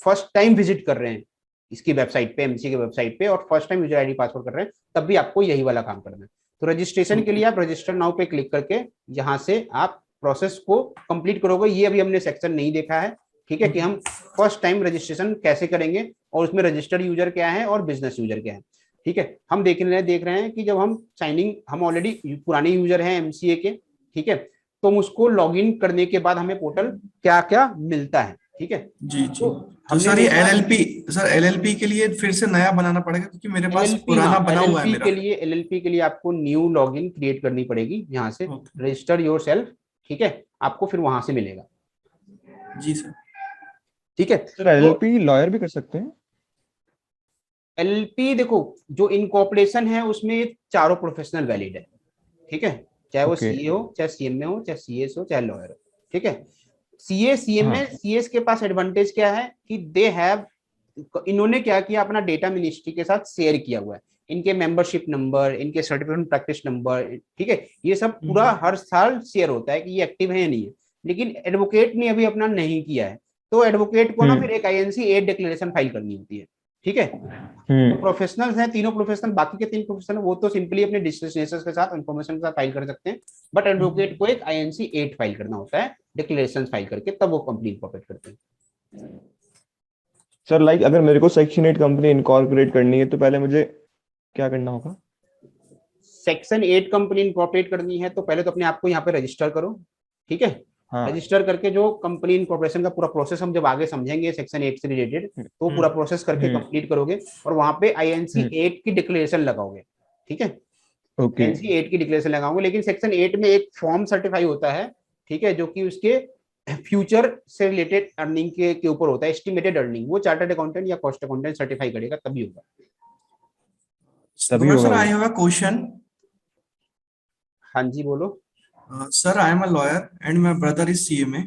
फर्स्ट टाइम विजिट कर रहे हैं इसकी वेबसाइट पे, एमसी की वेबसाइट पे, और first time user ID password कर रहे हैं, तब भी आपको यही वाला काम करना है। तो रजिस्ट्रेशन के लिए आप रजिस्टर नाउ पे क्लिक करके यहाँ से आप प्रोसेस को कंप्लीट करोगे। ये अभी हमने सेक्शन नहीं देखा है। ठीक है, कि हम फर्स्ट टाइम रजिस्ट्रेशन कैसे करेंगे और उसमें रजिस्टर्ड यूजर क्या है और बिजनेस यूजर क्या है। ठीक है, हम देख रहे हैं कि जब हम साइनिंग, हम ऑलरेडी पुराने यूजर हैं एमसीए के। ठीक है, तो हम उसको लॉगिन करने के बाद हमें पोर्टल क्या क्या मिलता है। ठीक है जी तो सर ये एलएलपी के लिए फिर से नया बनाना पड़ेगा क्योंकि मेरे पास पुराना बना हुआ है मेरा। एलएलपी के लिए आपको न्यू लॉगिन क्रिएट करनी पड़ेगी, यहाँ से रजिस्टर योरसेल्फ। ठीक है, आपको फिर वहां से मिलेगा। जी सर। ठीक है सर एलएलपी लॉयर भी कर सकते हैं? एलएलपी देखो, जो इनकॉर्पोरेशन है उसमें चारों प्रोफेशनल वैलिड है। ठीक है, चाहे वो सीए हो, चाहे सीएमए हो, चाहे सीएस हो, चाहे लॉयर हो। ठीक है, सीए सीएमए सीएस के पास एडवांटेज क्या है कि दे हैव, इन्होंने क्या किया, अपना डेटा मिनिस्ट्री के साथ शेयर किया हुआ है। इनके मेंबरशिप नंबर, इनके सर्टिफिकेट प्रैक्टिस नंबर, ठीक है, ये सब पूरा हर साल शेयर होता है कि ये एक्टिव है या नहीं है। लेकिन एडवोकेट ने अभी अपना नहीं किया है, तो एडवोकेट को ना फिर एक INC 8 डिक्लेरेशन फाइल करनी होती है। ठीक है, तो प्रोफेशनल्स हैं, तीनों प्रोफेशनल, बाकी के 3 प्रोफेशनल वो तो सिंपली अपने डिस्ट्रिक्ट के साथ इंफॉर्मेशन के साथ फाइल कर सकते हैं, बट एडवोकेट को एक INC 8 फाइल करना होता है, डिक्लेरेशन फाइल करके, तब वो कंपनी इनकॉर्पोरेट करते हैं। सर लाइक अगर मेरे को सेक्शन 8 कंपनी इनकॉर्पोरेट करनी है तो पहले मुझे क्या करना होगा? सेक्शन 8 कंपनी इनकॉर्पोरेट करनी है तो पहले तो अपने आप को यहाँ पे रजिस्टर करो। ठीक है, रजिस्टर करके जो कंपनी इनकॉर्पोरेशन का पूरा प्रोसेस हम जब आगे समझेंगे सेक्शन 8 से रिलेटेड, तो पूरा प्रोसेस करके कंप्लीट करोगे और वहां पे INC 8 की डिक्लेरेशन लगाओगे। ठीक है, INC 8 की डिक्लेरेशन लगाओगे। लेकिन सेक्शन 8 में एक फॉर्म सर्टिफाई होता है, ठीक है, जो कि उसके फ्यूचर से रिलेटेड अर्निंग के ऊपर होता है, एस्टिमेटेड अर्निंग, वो चार्टर्ड अकाउंटेंट या कॉस्ट अकाउंटेंट सर्टिफाई करेगा, तभी होगा। Sir I have a question. हाँ जी बोलो। Sir, I am a lawyer and my brother is CMA.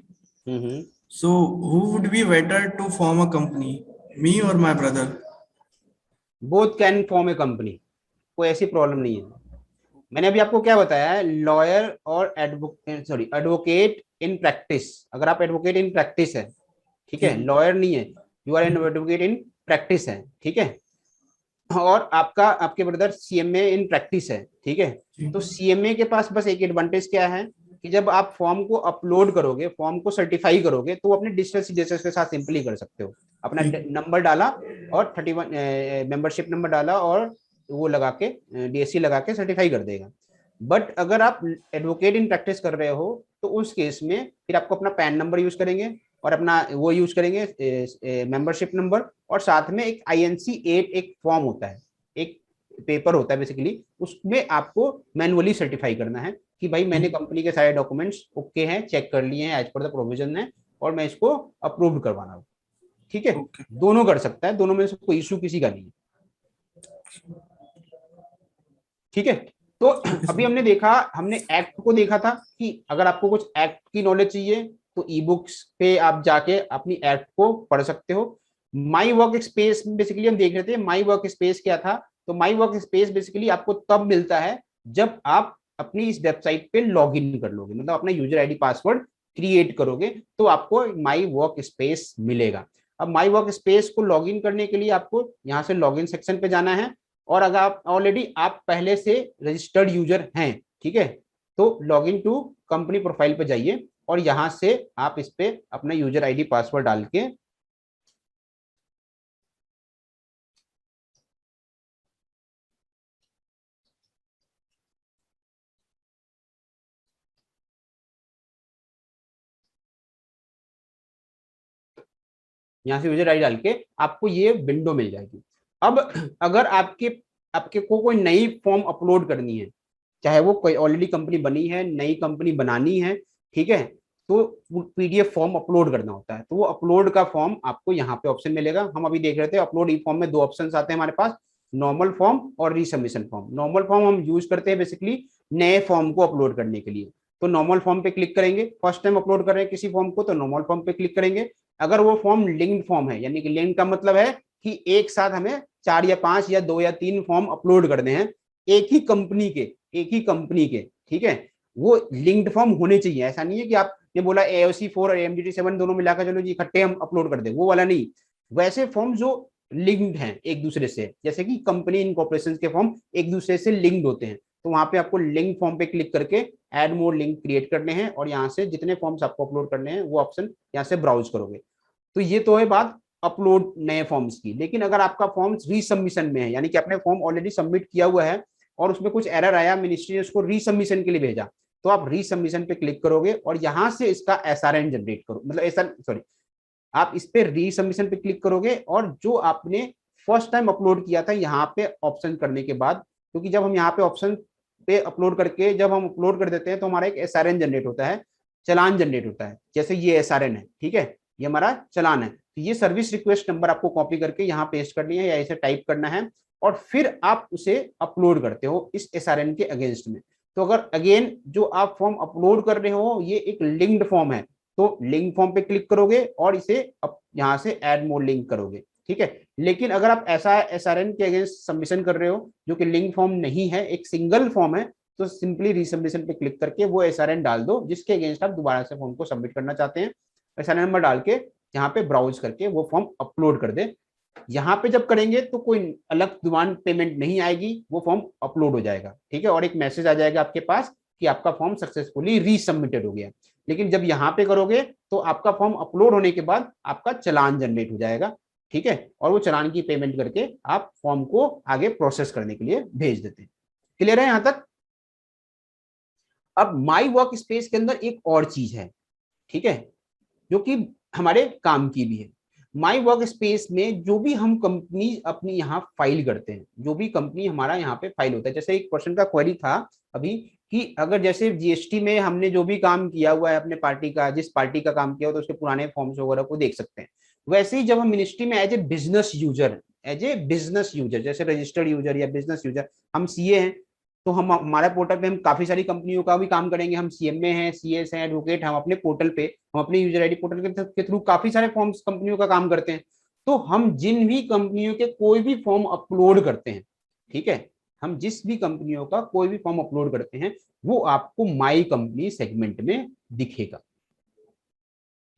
So, who would be better to form a company, me or my brother? Both can form a company. कोई ऐसी problem नहीं है। मैंने अभी आपको क्या बताया है, लॉयर और एडवोकेट इन प्रैक्टिस। अगर आप एडवोकेट इन प्रैक्टिस है, ठीक है, लॉयर नहीं है, you are an advocate in practice है। ठीक है, और आपके ब्रदर CMA इन प्रैक्टिस है। ठीक है, तो CMA के पास बस एक एडवांटेज क्या है कि जब आप फॉर्म को अपलोड करोगे, फॉर्म को सर्टिफाई करोगे, तो अपने डिजिटल सिग्नेचर्स के साथ सिंपली कर सकते हो। अपना नंबर डाला और 31 मेंबरशिप नंबर डाला और वो लगा के DSC लगा के सर्टिफाई कर देगा। बट अगर आप एडवोकेट इन प्रैक्टिस कर रहे हो तो उस केस में फिर आपको अपना पैन नंबर यूज करेंगे और अपना वो यूज करेंगे मेंबरशिप नंबर, और साथ में एक INC 8 एक फॉर्म होता है, एक पेपर होता है बेसिकली, उसमें आपको मैनुअली सर्टिफाई करना है कि भाई मैंने कंपनी के सारे डॉक्यूमेंट्स ओके हैं, चेक कर लिए हैं, एज पर द प्रोविजन है, और मैं इसको अप्रूव करवाना हूँ। ठीक है, दोनों कर सकता है, दोनों में से कोई इशू किसी का नहीं है। ठीक है, तो अभी हमने एक्ट को देखा था कि अगर आपको कुछ एक्ट की नॉलेज चाहिए तो ई बुक्स पे आप जाके अपनी एक्ट को पढ़ सकते हो। माई वर्क स्पेस बेसिकली हम देख रहे थे, माई वर्क स्पेस क्या था, तो माई वर्क स्पेस बेसिकली आपको तब मिलता है जब आप अपनी इस वेबसाइट पे लॉग इन कर लोगे, मतलब अपना यूजर आईडी पासवर्ड क्रिएट करोगे, तो आपको माई वर्क स्पेस मिलेगा। अब माई वर्क स्पेस को लॉगिन करने के लिए आपको यहाँ से लॉगिन सेक्शन पे जाना है, और अगर आप ऑलरेडी आप पहले से रजिस्टर्ड यूजर हैं, ठीक है, तो लॉगिन टू कंपनी प्रोफाइल पे जाइए और यहाँ से आप इस पे अपना यूजर आईडी पासवर्ड डाल के यहाँ से यूजर आईडी डाल के आपको ये विंडो मिल जाएगी। अब अगर आपके आपके को कोई नई फॉर्म अपलोड करनी है, चाहे वो कोई ऑलरेडी कंपनी बनी है, नई कंपनी बनानी है, ठीक है, तो पीडीएफ फॉर्म अपलोड करना होता है, तो वो अपलोड का फॉर्म आपको यहाँ पे ऑप्शन मिलेगा। हम अभी देख रहे थे अपलोड ई फॉर्म में दो ऑप्शन आते हैं हमारे पास, नॉर्मल फॉर्म और रीसबमिशन फॉर्म। नॉर्मल फॉर्म हम यूज करते हैं बेसिकली नए फॉर्म को अपलोड करने के लिए, तो नॉर्मल फॉर्म पे क्लिक करेंगे। फर्स्ट टाइम अपलोड कर रहे हैं किसी फॉर्म को तो नॉर्मल फॉर्म पे क्लिक करेंगे। अगर वो फॉर्म लिंक्ड फॉर्म है, यानी कि लिंक का मतलब है कि एक साथ हमें 4 या 5 या 2 या 3 फॉर्म अपलोड करने हैं एक ही कंपनी के, ठीक है, वो लिंक्ड फॉर्म होने चाहिए। ऐसा नहीं है कि आपने बोला AOC 4 और AMGT 7 दोनों मिलाकर चलो जी इकट्ठे हम अपलोड कर दें, वो वाला नहीं। वैसे फॉर्म जो लिंक्ड हैं एक दूसरे से, जैसे कि कंपनी इनकॉर्पोरेशन के फॉर्म एक दूसरे से लिंक्ड होते हैं, तो वहां पे आपको लिंक फॉर्म पे क्लिक करके ऐड मोर लिंक क्रिएट करने हैं और यहाँ से जितने फॉर्म्स आपको अपलोड करने हैं वो ऑप्शन यहाँ से ब्राउज करोगे। तो ये तो है बात अपलोड नए फॉर्म्स की। लेकिन अगर आपका फॉर्म रीसबमिशन में है, यानी कि आपने फॉर्म ऑलरेडी सबमिट किया हुआ है और उसमें कुछ एरर आया, मिनिस्ट्री ने उसको रीसबमिशन के लिए भेजा, तो आप रीसबमिशन पे क्लिक करोगे और यहां से इसका SRN जनरेट करो, मतलब आप इस पे रीसबमिशन पे क्लिक करोगे और जो आपने फर्स्ट टाइम अपलोड किया था यहाँ पे ऑप्शन करने के बाद, क्योंकि जब हम यहाँ पे ऑप्शन पे अपलोड करके जब हम अपलोड कर देते हैं तो हमारा एक SRN जनरेट होता है, चलान जनरेट होता है। जैसे ये SRN है, ठीक है, ये हमारा चलान है, तो ये सर्विस रिक्वेस्ट नंबर आपको कॉपी करके यहाँ पेस्ट करनी है या इसे टाइप करना है और फिर आप उसे अपलोड करते हो इस SRN के अगेंस्ट में। तो अगर अगेन जो आप फॉर्म अपलोड कर रहे हो ये एक लिंक्ड फॉर्म है, तो लिंक फॉर्म पे क्लिक करोगे और इसे यहाँ से ऐड मोर लिंक करोगे, ठीक है। लेकिन अगर आप ऐसा SRN के अगेंस्ट सबमिशन कर रहे हो जो कि लिंक फॉर्म नहीं है, एक सिंगल फॉर्म है, तो सिंपली रीसबमिशन पे क्लिक करके वो SRN डाल दो जिसके अगेंस्ट आप दोबारा से फॉर्म को सबमिट करना चाहते हैं। SRN नंबर डाल के यहाँ पे ब्राउज करके वो फॉर्म अपलोड कर दे। यहाँ पे जब करेंगे तो कोई अलग डिमांड पेमेंट नहीं आएगी, वो फॉर्म अपलोड हो जाएगा, ठीक है, और एक मैसेज आ जाएगा आपके पास कि आपका फॉर्म सक्सेसफुली रीसबमिटेड हो गया। लेकिन जब यहाँ पे करोगे तो आपका फॉर्म अपलोड होने के बाद आपका चालान जनरेट हो जाएगा, ठीक है, और वो चालान की पेमेंट करके आप फॉर्म को आगे प्रोसेस करने के लिए भेज देते हैं। क्लियर है यहां तक? अब माई वर्क स्पेस के अंदर एक और चीज है, ठीक है, जो कि हमारे काम की भी है। माई वर्क स्पेस में जो भी हम कंपनी अपनी यहाँ फाइल करते हैं, जो भी कंपनी हमारा यहाँ पे फाइल होता है, जैसे एक पर्सन का क्वेरी था अभी कि अगर जैसे जीएसटी में हमने जो भी काम किया हुआ है अपने पार्टी का, जिस पार्टी का काम किया हो, तो उसके पुराने फॉर्म्स वगैरह को देख सकते हैं। वैसे ही जब हम मिनिस्ट्री में एज ए बिजनेस यूजर जैसे रजिस्टर्ड यूजर या बिजनेस यूजर हम सीए हैं, तो हम हमारे पोर्टल पे हम काफी सारी कंपनियों का भी काम करेंगे। हम सीएमए हैं, सीएस हैं, एडवोकेट, हम अपने पोर्टल पे हम अपने यूजर आईडी पोर्टल के थ्रू काफी सारे फॉर्म्स कंपनियों का काम करते हैं। तो हम जिन भी कंपनियों के कोई भी फॉर्म अपलोड करते हैं, ठीक है, हम जिस भी कंपनियों का कोई भी फॉर्म अपलोड करते हैं वो आपको माई कंपनी सेगमेंट में दिखेगा,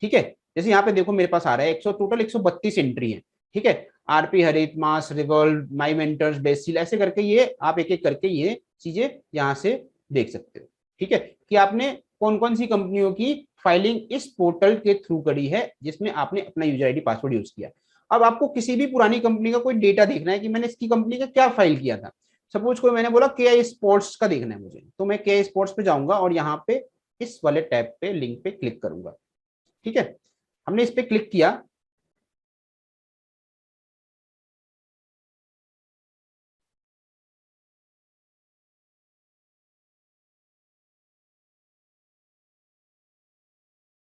ठीक है। जैसे यहाँ पे देखो मेरे पास आ रहा है टोटल 132 एंट्री है, ठीक है, आरपी हरित, मास, रिवॉल्व, माई मेंटर्स, बेसिल, ऐसे करके ये आप एक एक करके ये चीजें यहाँ से देख सकते हो, ठीक है, कि आपने कौन कौन सी कंपनियों की फाइलिंग इस पोर्टल के थ्रू करी है जिसमें आपने अपना यूजर आईडी पासवर्ड यूज किया। अब आपको किसी भी पुरानी कंपनी का कोई डेटा देखना है कि मैंने इसकी कंपनी का क्या फाइल किया था, सपोज कोई मैंने बोला KI स्पोर्ट्स का देखना है मुझे, तो मैं KI स्पोर्ट्स पे जाऊंगा और यहाँ पे इस वाले टैब पे लिंक पे क्लिक करूंगा, ठीक है। हमने इस पे क्लिक किया,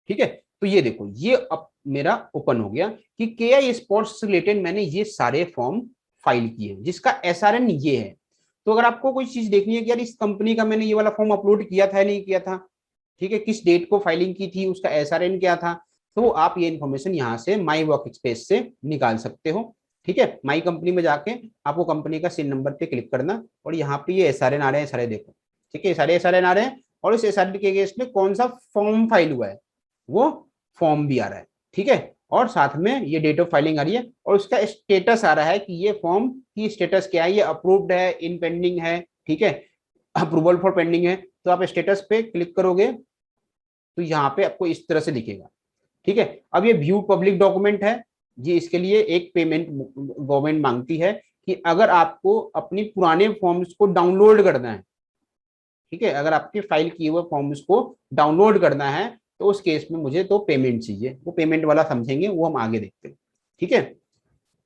ठीक है, तो ये देखो ये अब मेरा ओपन हो गया कि KI स्पोर्ट्स से रिलेटेड मैंने ये सारे फॉर्म फाइल किए हैं जिसका SRN ये है। तो अगर आपको कोई चीज देखनी है कि यार इस कंपनी का मैंने ये वाला फॉर्म अपलोड किया था या नहीं किया था, ठीक है, किस डेट को फाइलिंग की थी, उसका SRN क्या था, तो आप ये इन्फॉर्मेशन यहाँ से माई वर्क स्पेस से निकाल सकते हो, ठीक है। माई कंपनी में जाके आपको कंपनी का सिन नंबर पे क्लिक करना और यहाँ पे ये SRN आ रहे हैं सारे, देखो, ठीक है, सारे SRN आ रहे हैं और इस SRN के अगेंस्ट में कौन सा फॉर्म फाइल हुआ है वो फॉर्म भी आ रहा है, ठीक है। और साथ में ये डेट ऑफ फाइलिंग आ रही है और उसका स्टेटस आ रहा है कि ये फॉर्म की स्टेटस क्या है, ये अप्रूव्ड है, इन पेंडिंग है, ठीक है, अप्रूवल फॉर पेंडिंग है। तो आप स्टेटस पे क्लिक करोगे तो यहाँ पे आपको इस तरह से दिखेगा, ठीक है। अब ये व्यू पब्लिक डॉक्यूमेंट है, ये इसके लिए एक पेमेंट गवर्नमेंट मांगती है कि अगर आपको अपनी पुराने फॉर्म्स को डाउनलोड करना है, ठीक है, अगर आपके फाइल किए हुए फॉर्म्स को डाउनलोड करना है तो उस केस में मुझे तो पेमेंट चाहिए। वो पेमेंट वाला समझेंगे, वो हम आगे देखते हैं, ठीक है।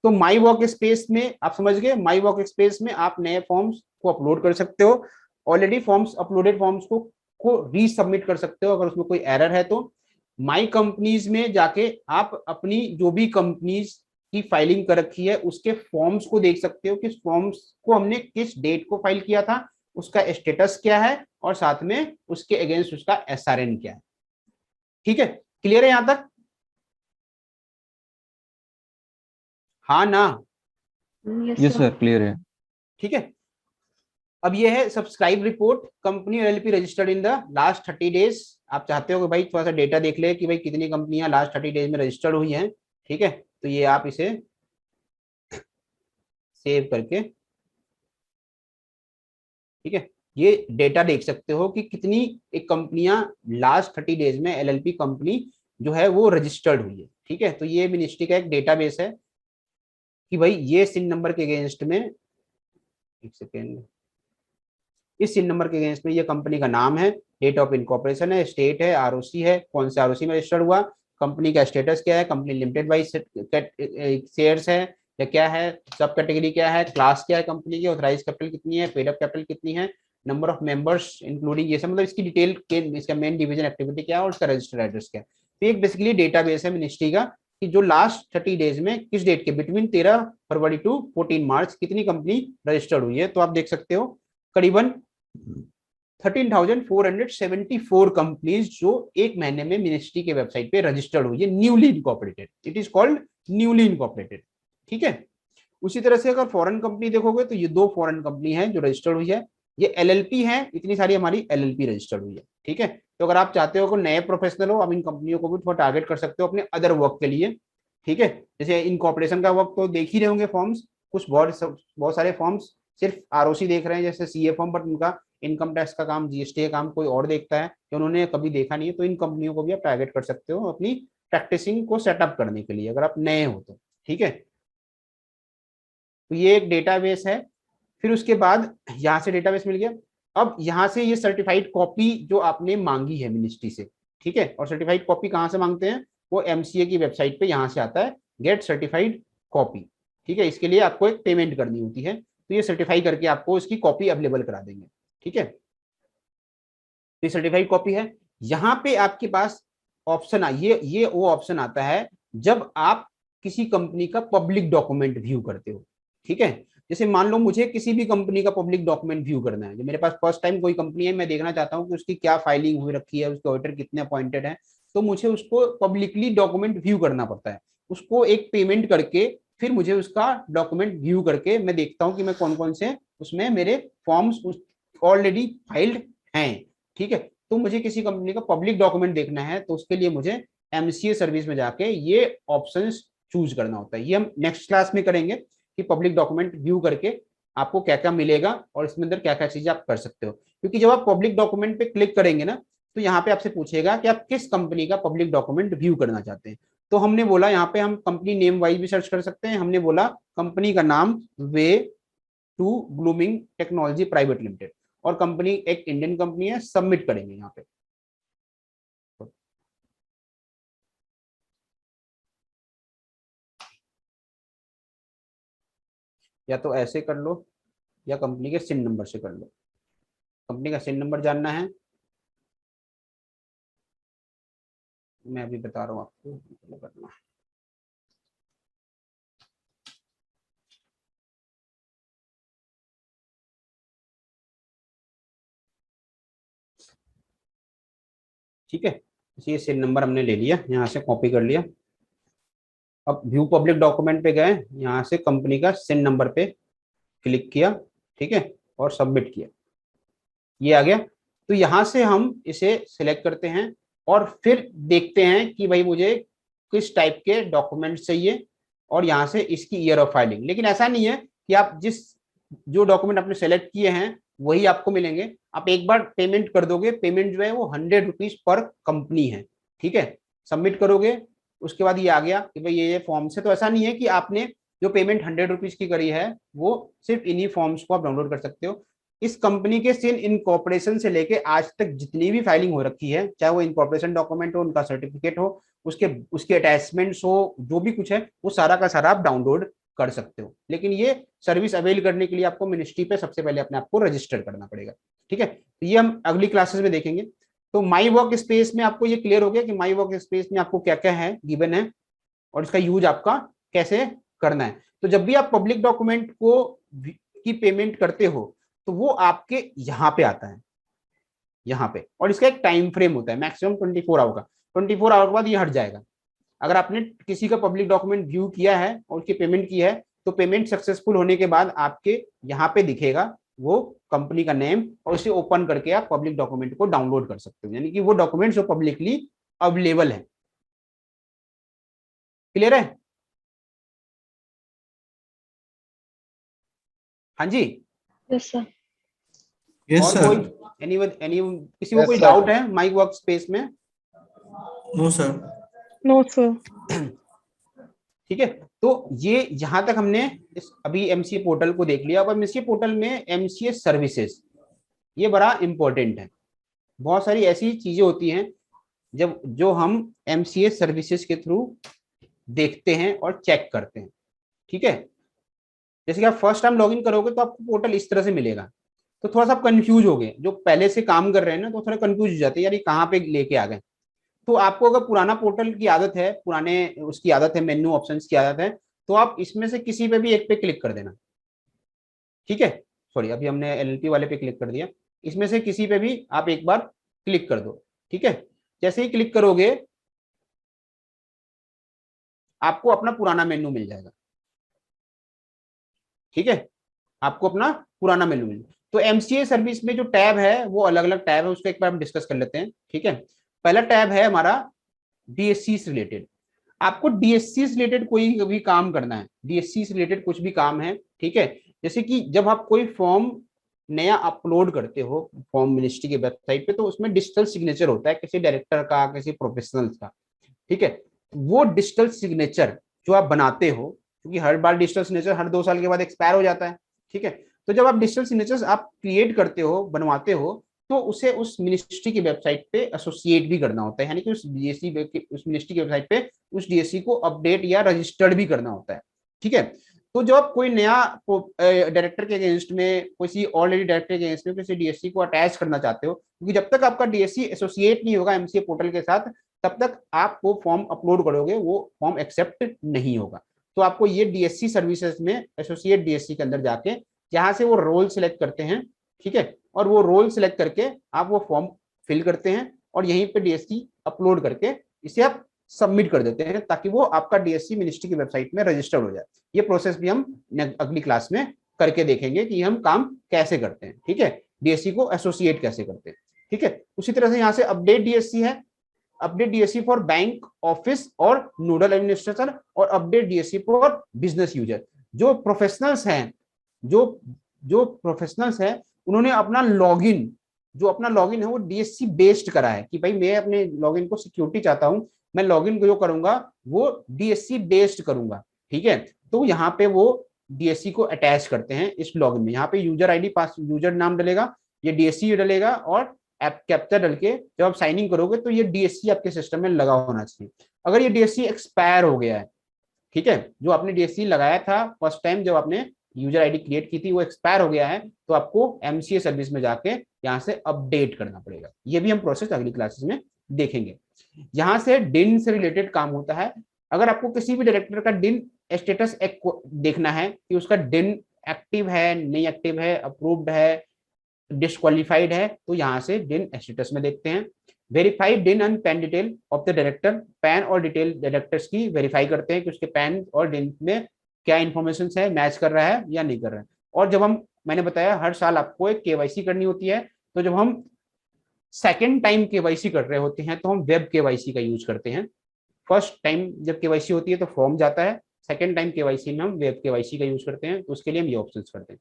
तो माई वर्क स्पेस में आप समझ गए, माई वर्क स्पेस में आप नए फॉर्म्स को अपलोड कर सकते हो, ऑलरेडी फॉर्म्स अपलोडेड फॉर्म्स को रीसबमिट कर सकते हो अगर उसमें कोई एरर है तो। माई कंपनीज में जाके आप अपनी जो भी कंपनीज की फाइलिंग कर रखी है उसके फॉर्म्स को देख सकते हो, किस फॉर्म्स को हमने किस डेट को फाइल किया था, उसका स्टेटस क्या है और साथ में उसके अगेंस्ट उसका एसआरएन क्या है, ठीक है। क्लियर है यहां तक? हाँ ना? यस सर, क्लियर है। ठीक है। अब ये है subscribe report, company LLP registered in the last 30 days. आप चाहते हो कि भाई थोड़ा सा डेटा देख ले कि भाई कितनी कंपनियां लास्ट 30 डेज में रजिस्टर्ड हुई हैं, ठीक है, तो ये आप इसे सेव करके, ठीक है, ये डेटा देख सकते हो कि कितनी एक कंपनियां लास्ट 30 डेज में एलएलपी कंपनी जो है वो रजिस्टर्ड हुई है, ठीक है। तो ये मिनिस्ट्री का एक डेटाबेस है कि भाई ये सिन नंबर के अगेंस्ट में, एक सेकेंड, इस सिन नंबर के अगेंस्ट में ये कंपनी का नाम है, डेट ऑफ इनकॉर्पोरेशन है, स्टेट है, आरओसी है, कौन से आरओसी में रजिस्टर्ड हुआ, कंपनी का स्टेटस क्या है, कंपनी लिमिटेड बाई शेयर्स है या क्या है, सब कैटेगरी क्या है, क्लास क्या है कंपनी की, ऑथराइज कैपिटल कितनी है, पेड अप कैपिटल कितनी है, नंबर ऑफ मेंबर्स इंक्लूडिंग ये सब, मतलब इसकी डिटेल के, इसका मेन डिवीजन एक्टिविटी क्या है और इसका रजिस्टर्ड एड्रेस क्या है। तो एक बेसिकली डेटाबेस है मिनिस्ट्री का कि जो लास्ट 30 डेज में किस डेट के बिटवीन 13 फरवरी टू 14 मार्च कितनी कंपनी रजिस्टर्ड हुई है। तो आप देख सकते हो करीबन 13,474 कंपनीज जो एक महीने में मिनिस्ट्री के वेबसाइट पे रजिस्टर्ड हुई है, newly incorporated, it is called newly incorporated, ठीक है। उसी तरह से अगर फॉरेन कंपनी देखोगे तो ये 2 फॉरेन कंपनी है जो रजिस्टर्ड हुई है, ये एलएलपी है, इतनी सारी हमारी एलएलपी रजिस्टर्ड हुई है, ठीक है। तो अगर आप चाहते हो कि नए प्रोफेशनल हो, आप इन कंपनियों को भी थोड़ा टारगेट कर सकते हो अपने अदर वर्क के लिए, ठीक है। जैसे इनकॉर्पोरेशन का वर्क तो देख ही रहे होंगे फॉर्म्स, कुछ बहुत सारे फॉर्म्स सिर्फ आरओसी देख रहे हैं जैसे सीए फॉर्म, बट उनका इनकम टैक्स का काम, जीएसटी का काम कोई और देखता है कि उन्होंने कभी देखा नहीं है। तो इन कंपनियों को भी आप टारगेट कर सकते हो अपनी प्रैक्टिसिंग को सेटअप करने के लिए अगर आप नए हो तो, ठीक है। तो ये एक डेटाबेस है। फिर उसके बाद यहाँ से डेटाबेस मिल गया, अब यहाँ से ये सर्टिफाइड कॉपी जो आपने मांगी है मिनिस्ट्री से, ठीक है, और सर्टिफाइड कॉपी कहाँ से मांगते हैं, वो एमसीए की वेबसाइट पे यहाँ से आता है, गेट सर्टिफाइड कॉपी, ठीक है। इसके लिए आपको एक पेमेंट करनी होती है, तो ये सर्टिफाई करके आपको इसकी कॉपी अवेलेबल करा देंगे, ठीक है। तो ये सर्टिफाइड कॉपी है। यहाँ पे आपके पास ऑप्शन ये वो ऑप्शन आता है जब आप किसी कंपनी का पब्लिक डॉक्यूमेंट व्यू करते हो, ठीक है। जैसे मान लो मुझे किसी भी कंपनी का पब्लिक डॉक्यूमेंट व्यू करना है, जो मेरे पास फर्स्ट टाइम कोई कंपनी है, मैं देखना चाहता हूँ कि उसकी क्या फाइलिंग हुई रखी है, उसके ऑडिटर कितने अपॉइंटेड है, तो मुझे उसको पब्लिकली डॉक्यूमेंट व्यू करना पड़ता है। उसको एक पेमेंट करके फिर मुझे उसका डॉक्यूमेंट व्यू करके मैं देखता हूँ कि मैं कौन कौन से उसमें मेरे फॉर्म्स ऑलरेडी फाइल्ड हैं, ठीक है। तो मुझे किसी कंपनी का पब्लिक डॉक्यूमेंट देखना है तो उसके लिए मुझे एमसीए सर्विस में जाके ये ऑप्शंस चूज करना होता है। ये हम नेक्स्ट क्लास में करेंगे कि पब्लिक डॉक्यूमेंट व्यू करके आपको क्या क्या मिलेगा और इसमें अंदर क्या क्या चीजें आप कर सकते हो। क्योंकि जब आप पब्लिक डॉक्यूमेंट पे क्लिक करेंगे ना तो यहाँ पे आपसे पूछेगा कि आप किस कंपनी का पब्लिक डॉक्यूमेंट व्यू करना चाहते हैं। तो हमने बोला यहाँ पे हम कंपनी नेम वाइज भी सर्च कर सकते हैं। हमने बोला कंपनी का नाम way to grooming technology private limited, और कंपनी एक इंडियन कंपनी है, सबमिट करेंगे यहाँ पे। या तो ऐसे कर लो या कंपनी के सिन नंबर से कर लो। कंपनी का सिन नंबर जानना है, मैं अभी बता रहा हूँ आपको करना। ठीक है, ये सिन नंबर हमने ले लिया, यहाँ से कॉपी कर लिया। अब व्यू पब्लिक डॉक्यूमेंट पे गए, यहाँ से कंपनी का सिन नंबर पे क्लिक किया, ठीक है, और सबमिट किया, ये आ गया। तो यहाँ से हम इसे सिलेक्ट करते हैं और फिर देखते हैं कि भाई मुझे किस टाइप के डॉक्यूमेंट्स चाहिए और यहाँ से इसकी ईयर ऑफ फाइलिंग। लेकिन ऐसा नहीं है कि आप जो डॉक्यूमेंट आपने सेलेक्ट किए हैं वही आपको मिलेंगे। आप एक बार पेमेंट कर दोगे, पेमेंट जो है वो 100 रुपीज पर कंपनी है, ठीक है। सबमिट करोगे, उसके बाद ये आ गया कि भाई ये फॉर्म्स है। तो ऐसा नहीं है कि आपने जो पेमेंट 100 रुपीज की करी है वो सिर्फ इन्हीं फॉर्म्स को आप डाउनलोड कर सकते हो। इस कंपनी के सिर्फ इनकॉर्पोरेशन से लेके आज तक जितनी भी फाइलिंग हो रखी है, चाहे वो इनकॉर्पोरेशन डॉक्यूमेंट हो, उनका सर्टिफिकेट हो, उसके अटैचमेंट्स हो, जो भी कुछ है वो सारा का सारा आप डाउनलोड कर सकते हो। लेकिन ये सर्विस अवेल करने के लिए आपको मिनिस्ट्री पे सबसे पहले अपने आप को रजिस्टर करना पड़ेगा, ठीक है। तो ये हम अगली क्लासेस में देखेंगे। तो माई वर्क स्पेस में आपको ये क्लियर हो गया कि माई वर्क स्पेस में आपको क्या क्या है गिवन है और इसका यूज आपका कैसे करना है। तो जब भी आप पब्लिक डॉक्यूमेंट को की पेमेंट करते हो तो वो आपके यहाँ पे आता है, यहाँ पे, और इसका एक टाइम फ्रेम होता है मैक्सिमम 24 आवर का। 24 आवर के बाद ये हट जाएगा। अगर आपने किसी का पब्लिक डॉक्यूमेंट व्यू किया है और उसकी पेमेंट की है तो पेमेंट सक्सेसफुल होने के बाद आपके यहाँ पे दिखेगा वो कंपनी का नेम, और उसे ओपन करके आप पब्लिक डॉक्यूमेंट को डाउनलोड कर सकते हो, यानी कि वो डॉक्यूमेंट जो पब्लिकली अवेलेबल है। क्लियर है? हाँ जी, यस सर। Yes, और sir. कोई किसी को कोई डाउट है माई वर्क स्पेस में? No, sir. No, sir. ठीक है। तो ये जहां तक हमने अभी एमसीए पोर्टल को देख लिया। अब एमसीए पोर्टल में एमसीए सर्विसेज, ये बड़ा इंपॉर्टेंट है। बहुत सारी ऐसी चीजें होती हैं जो हम एमसीए सर्विसेज के थ्रू देखते हैं और चेक करते हैं, ठीक है। जैसे कि आप फर्स्ट टाइम लॉगिन करोगे तो आपको पोर्टल इस तरह से मिलेगा, तो थोड़ा सा कंफ्यूज हो गए। जो पहले से काम कर रहे हैं ना तो थोड़ा कंफ्यूज हो जाते हैं, यार ये कहाँ पे लेके आ गए। तो आपको अगर पुराना पोर्टल की आदत है, पुराने उसकी आदत है, मेन्यू ऑप्शंस की आदत है, तो आप इसमें से किसी पे भी एक पे क्लिक कर देना, ठीक है। सॉरी, अभी हमने एलएलपी वाले पे क्लिक कर दिया। इसमें से किसी पे भी आप एक बार क्लिक कर दो, ठीक है। जैसे ही क्लिक करोगे आपको अपना पुराना मेन्यू मिल जाएगा, ठीक है। आपको अपना पुराना मेन्यू मिल जाएगा। तो एमसीए सर्विस में जो टैब है वो अलग अलग टैब है, उसको एक बार हम डिस्कस कर लेते हैं, ठीक है। पहला टैब है हमारा डीएससी से रिलेटेड। आपको डीएससी से रिलेटेड कोई भी काम करना है, डीएससी से रिलेटेड कुछ भी काम है, ठीक है। जैसे कि जब आप कोई फॉर्म नया अपलोड करते हो फॉर्म मिनिस्ट्री के वेबसाइट पे, तो उसमें डिजिटल सिग्नेचर होता है किसी डायरेक्टर का, किसी प्रोफेशनल का, ठीक है। वो डिजिटल सिग्नेचर जो आप बनाते हो, क्योंकि हर बार डिजिटल सिग्नेचर हर 2 साल के बाद एक्सपायर हो जाता है, ठीक है। तो जब आप डिजिटल सिग्नेचर्स आप क्रिएट करते हो, बनवाते हो, तो उसे उस मिनिस्ट्री की वेबसाइट पे एसोसिएट भी करना होता है, यानी कि उस मिनिस्ट्री की वेबसाइट पे उस डीएससी को अपडेट या रजिस्टर्ड भी करना होता है, ठीक है। तो जब आप कोई नया डायरेक्टर के अगेंस्ट में, किसी ऑलरेडी डायरेक्टर के अगेंस्ट में किसी डीएससी को अटैच करना चाहते हो, क्योंकि जब तक आपका डीएससी एसोसिएट नहीं होगा एमसीए पोर्टल के साथ, तब तक आप वो फॉर्म अपलोड करोगे वो फॉर्म एक्सेप्ट नहीं होगा। तो आपको ये डीएससी सर्विसेज में एसोसिएट डीएससी के अंदर जाके जहां से वो रोल सिलेक्ट करते हैं, ठीक है, और वो रोल सिलेक्ट करके आप वो फॉर्म फिल करते हैं और यहीं पे डीएससी अपलोड करके इसे आप सबमिट कर देते हैं, ताकि वो आपका डीएससी मिनिस्ट्री की वेबसाइट में रजिस्टर्ड हो जाए। ये प्रोसेस भी हम अगली क्लास में करके देखेंगे कि हम काम कैसे करते हैं, ठीक है, डीएससी को एसोसिएट कैसे करते हैं, ठीक है। उसी तरह से यहाँ से अपडेट डीएससी है, update DSC for bank, office और नोडल एडमिनिस्ट्रेटर, और update DSC for business user. जो प्रोफेशनल्स हैं, जो प्रोफेशनल्स हैं, उन्होंने अपना लॉगिन है वो डीएससी बेस्ड करा है, कि भाई मैं अपने लॉगिन को सिक्योरिटी चाहता हूं, मैं लॉगिन को जो करूंगा वो डीएससी बेस्ड करूंगा, ठीक है। तो यहाँ पे वो डीएससी को अटैच करते हैं इस लॉगिन में। यहाँ पे यूजर आईडी, पास यूजर नाम डलेगा, ये डीएससी डलेगा, और ऐप कैप्चा डल के जब आप साइन इन करोगे तो ये डीएससी आपके सिस्टम में लगा होना चाहिए। अगर ये डीएससी एक्सपायर हो गया है, ठीक है, जो आपने डीएससी लगाया था फर्स्ट टाइम जब आपने यूजर आईडी क्रिएट की थी, वो एक्सपायर हो गया है, तो आपको एमसीए सर्विस में जाके यहाँ से अपडेट करना पड़ेगा। ये भी हम प्रोसेस अगली क्लासेस में देखेंगे। यहाँ से डिन से रिलेटेड काम होता है। अगर आपको किसी भी डायरेक्टर का डिन स्टेटस देखना है कि उसका डिन एक्टिव है, नहीं एक्टिव है, अप्रूव्ड है, डिस्क्वालिफाइड है, तो यहाँ से डिन स्टेटस में देखते हैं। वेरीफाइड डिन and pan detail of the director, pan और डिटेल डायरेक्टर्स की वेरीफाई करते हैं कि उसके पैन और डिन में क्या इन्फॉर्मेशन है, मैच कर रहा है या नहीं कर रहा है। और जब मैंने बताया हर साल आपको एक केवाईसी करनी होती है, तो जब हम सेकेंड टाइम केवाईसी कर रहे होते हैं तो हम वेब केवाईसी का यूज करते हैं। फर्स्ट टाइम जब केवाईसी होती है तो फॉर्म जाता है, सेकेंड टाइम केवाईसी में हम वेब केवाईसी का यूज करते हैं, तो उसके लिए हम ये ऑप्शन करते हैं।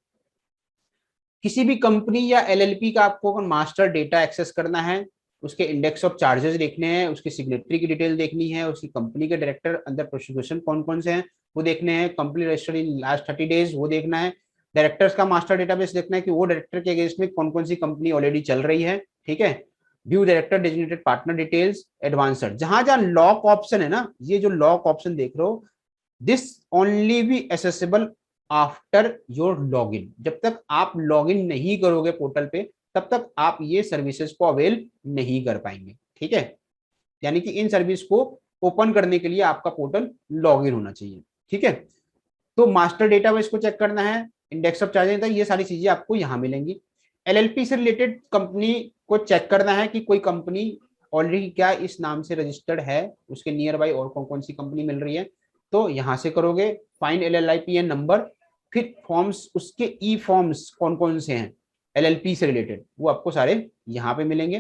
किसी भी कंपनी या एलएलपी का आपको मास्टर डेटा एक्सेस करना है, उसके इंडेक्स ऑफ चार्जेस देखने हैं, उसकी सिग्नेटरी की डिटेल देखनी है, उसकी कंपनी के डायरेक्टर अंदर प्रोसिक्यूशन कौन कौन से हैं वो देखने हैं, company registered in last 30 days वो देखना है, डायरेक्टर्स का मास्टर डेटाबेस देखना है कि वो डायरेक्टर के अगेंस्ट में कौन कौन सी कंपनी ऑलरेडी चल रही है, ठीक है। View director designated partner details, advancer, जहां जहां लॉक ऑप्शन है ना, ये जो लॉक ऑप्शन देख रहे हो, this only be accessible after your login. जब तक आप लॉगिन नहीं करोगे पोर्टल पे तब तक आप ये सर्विसेज को अवेल नहीं कर पाएंगे, ठीक है। यानी कि इन सर्विस को ओपन करने के लिए आपका पोर्टल लॉगिन होना चाहिए, ठीक है। तो मास्टर डेटाबेस को चेक करना है, इंडेक्स ऑफ चार्जेस, ये सारी चीजें आपको यहाँ मिलेंगी। एलएलपी से रिलेटेड कंपनी को चेक करना है कि कोई कंपनी ऑलरेडी क्या इस नाम से रजिस्टर्ड है, उसके नियर बाई और कौन कौन सी कंपनी मिल रही है, तो यहां से करोगे। फाइंड एलएलआईपीएन नंबर, फिर फॉर्म्स, उसके ई फॉर्म्स कौन कौन से हैं एलएलपी से रिलेटेड वो आपको सारे यहाँ पे मिलेंगे।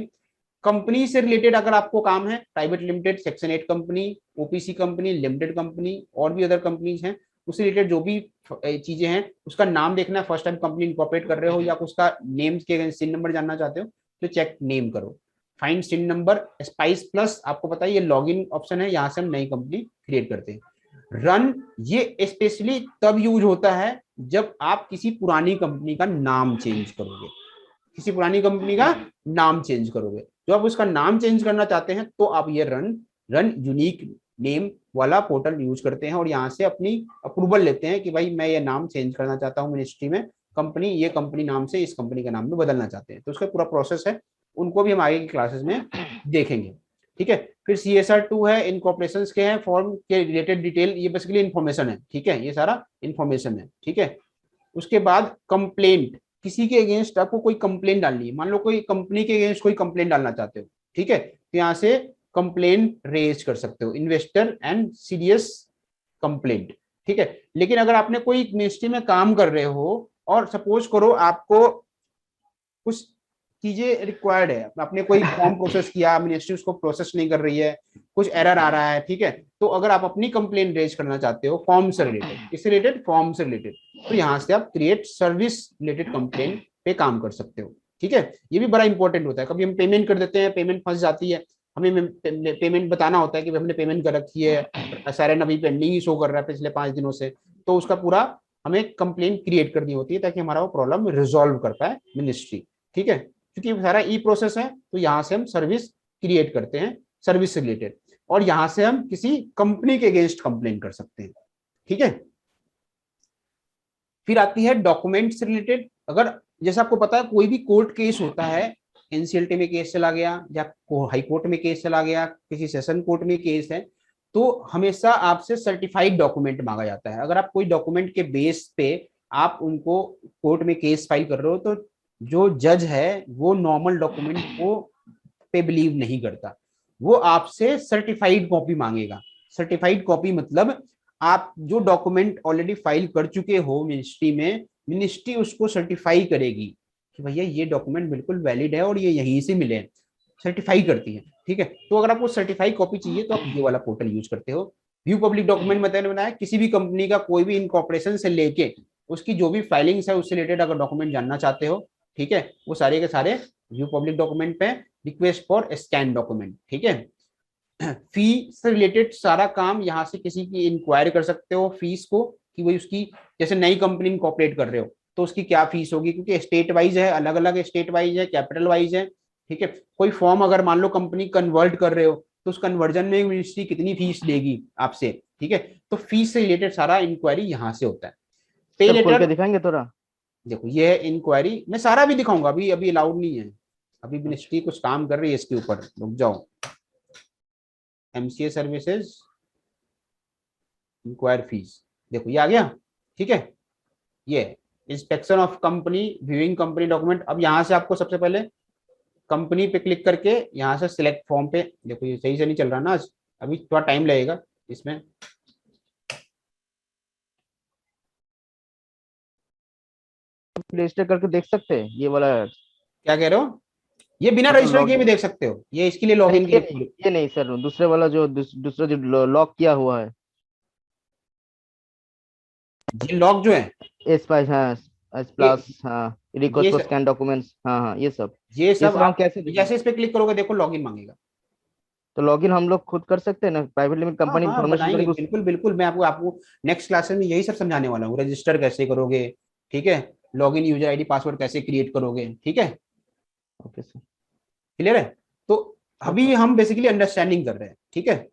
कंपनी से रिलेटेड अगर आपको काम है, private limited, section 8 company, OPC company, limited company और भी अदर कंपनीज हैं, उससे रिलेटेड जो भी चीजें हैं उसका नाम देखना है, फर्स्ट टाइम कंपनी इनकॉर्पोरेट कर रहे हो या उसका नेम के सिन नंबर जानना चाहते हो तो चेक नेम करो। फाइंड सिन नंबर, स्पाइस प्लस, आपको पता है ये लॉगिन ऑप्शन है, यहाँ से हम नई कंपनी क्रिएट करते हैं। रन, ये स्पेशली तब यूज होता है जब आप किसी पुरानी कंपनी का नाम चेंज करोगे, किसी पुरानी कंपनी का नाम चेंज करोगे, जो आप उसका नाम चेंज करना चाहते हैं तो आप ये रन यूनिक नेम वाला पोर्टल यूज करते हैं और यहाँ से अपनी अप्रूवल लेते हैं कि भाई मैं ये नाम चेंज करना चाहता हूँ मिनिस्ट्री में, कंपनी ये कंपनी नाम से इस कंपनी का नाम में बदलना चाहते हैं, तो उसका पूरा प्रोसेस है, उनको भी हम आगे की क्लासेस में देखेंगे, ठीक है। फिर CSR2 है, इनकॉर्पोरेशन के हैं, फॉर्म के रिलेटेड डिटेल, ये बेसिकली इन्फॉर्मेशन है, ठीक है, ये सारा इन्फॉर्मेशन है, ठीक है। उसके बाद कंप्लेंट, किसी के अगेंस्ट आपको कोई कंप्लेंट डालनी है, मान लो कोई कंपनी के अगेंस्ट कोई कंप्लेंट डालना चाहते हो, ठीक है, तो यहाँ से कंप्लेंट रेज कर सकते हो, इन्वेस्टर एंड सीरियस कंप्लेंट, ठीक है। लेकिन अगर आपने कोई मिनिस्ट्री में काम कर रहे हो और सपोज करो आपको कुछ चीजें रिक्वायर्ड है, आपने कोई फॉर्म प्रोसेस किया, मिनिस्ट्री उसको प्रोसेस नहीं कर रही है, कुछ एरर आ रहा है, ठीक है, तो अगर आप अपनी कंप्लेंट रेज करना चाहते हो फॉर्म से रिलेटेड, इससे रिलेटेड फॉर्म से रिलेटेड, तो यहाँ से आप क्रिएट सर्विस रिलेटेड कंप्लेंट पे काम कर सकते हो, ठीक है। ये भी बड़ा इंपॉर्टेंट होता है, कभी हम पेमेंट कर देते हैं, पेमेंट फंस जाती है, हमें पेमेंट बताना होता है कि हमने पेमेंट कर रखी है, सारे अभी पेंडिंग ही शो कर रहा है पिछले 5 दिनों से, तो उसका पूरा हमें कंप्लेंट क्रिएट करनी होती है ताकि हमारा वो प्रॉब्लम रिजॉल्व कर पाए मिनिस्ट्री, ठीक है। क्योंकि सारा ई प्रोसेस है तो यहाँ से हम सर्विस क्रिएट करते हैं सर्विस से रिलेटेड, और यहाँ से हम किसी कंपनी के अगेंस्ट कंप्लेन कर सकते हैं, ठीक है। फिर आती है डॉक्यूमेंट से रिलेटेड, अगर जैसा आपको पता है कोई भी कोर्ट केस होता है, एनसीएलटी में केस चला गया या हाई कोर्ट में केस चला गया, किसी सेशन कोर्ट में केस है, तो हमेशा आपसे सर्टिफाइड डॉक्यूमेंट मांगा जाता है। अगर आप कोई डॉक्यूमेंट के बेस पे आप उनको कोर्ट में केस फाइल कर रहे हो तो जो जज है वो नॉर्मल डॉक्यूमेंट को पे बिलीव नहीं करता, वो आपसे सर्टिफाइड कॉपी मांगेगा। सर्टिफाइड कॉपी मतलब आप जो डॉक्यूमेंट ऑलरेडी फाइल कर चुके हो मिनिस्ट्री में, मिनिस्ट्री उसको सर्टिफाई करेगी कि भैया ये डॉक्यूमेंट बिल्कुल वैलिड है और ये यहीं से मिले, सर्टिफाई करती है, ठीक है। तो अगर आपको सर्टिफाई कॉपी चाहिए तो आप ये वाला पोर्टल यूज करते हो। व्यू पब्लिक डॉक्यूमेंट मैंने बनाया, किसी भी कंपनी का कोई भी इनकॉर्पोरेशन से लेके उसकी जो भी फाइलिंग्स है उससे रिलेटेड अगर डॉक्यूमेंट जानना चाहते हो, ठीक है, वो सारे के सारे व्यू पब्लिक डॉक्यूमेंट पे, रिक्वेस्ट फॉर स्कैन डॉक्यूमेंट, ठीक है। फी से रिलेटेड सारा काम यहाँ से किसी की इंक्वायरी कर सकते हो फीस को, कि वही उसकी, जैसे नई कंपनी इनकॉर्पोरेट कर रहे हो तो उसकी क्या फीस होगी, क्योंकि स्टेट वाइज है, अलग अलग स्टेट वाइज है, कैपिटल वाइज है, ठीक है। कोई फॉर्म अगर मान लो कंपनी कन्वर्ट कर रहे हो तो उस कन्वर्जन में मिनिस्ट्री कितनी फीस लेगी आपसे, ठीक है। तो फीस से रिलेटेड सारा इंक्वायरी यहाँ से होता है। पे लेटर दिखाएंगे थोड़ा, देखो ये है इंक्वायरी, मैं सारा भी दिखाऊंगा, अभी अभी अलाउड नहीं है, अभी मिनिस्ट्री कुछ काम कर रही है इसके ऊपर, रुक जाओ। एमसीए सर्विसेज इंक्वायरी फीस, देखो ये आ गया, ठीक है। ये inspection of company, viewing company document, अब यहाँ से आपको सबसे पहले कंपनी पे क्लिक करके यहाँ से सिलेक्ट फॉर्म पे, देखो ये सही से नहीं चल रहा ना आज, अभी थोड़ा टाइम लगेगा इसमें। रजिस्टर करके देख सकते हैं ये वाला। क्या कह रहे हो? ये बिना मतलब रजिस्टर किए भी लॉगिन देख सकते हो, ये इसके लिए नहीं, लॉगिन के ये लिए नहीं, ये नहीं सर, दूसरे वाला जो दूसरा जो लॉक किया हुआ है, ये लॉग जो है स्पाइस, हाँ, एस ये प्लस, हाँ, रिक्वेस्ट ये फॉर सब स्कैन डॉक्यूमेंट्स, हाँ हाँ, ये ये सब सब हम आप कैसे देखें? जैसे इस पे क्लिक करोगे देखो लॉगिन मांगेगा। तो लॉगिन हम लोग खुद कर सकते हैं ना, प्राइवेट लिमिट हाँ कंपनी हाँ इन्फॉर्मेशन बनाएंगे, करेंगे बिल्कुल बिल्कुल, मैं आपको आपको नेक्स्ट क्लासेस में यही सब समझाने वाला हूँ, रजिस्टर कैसे करोगे, ठीक है, लॉगिन यूजर आईडी पासवर्ड कैसे क्रिएट करोगे, ठीक है, ओके सर। क्लियर है। तो ओके। अभी हम बेसिकली अंडरस्टैंडिंग कर रहे हैं, ठीक है।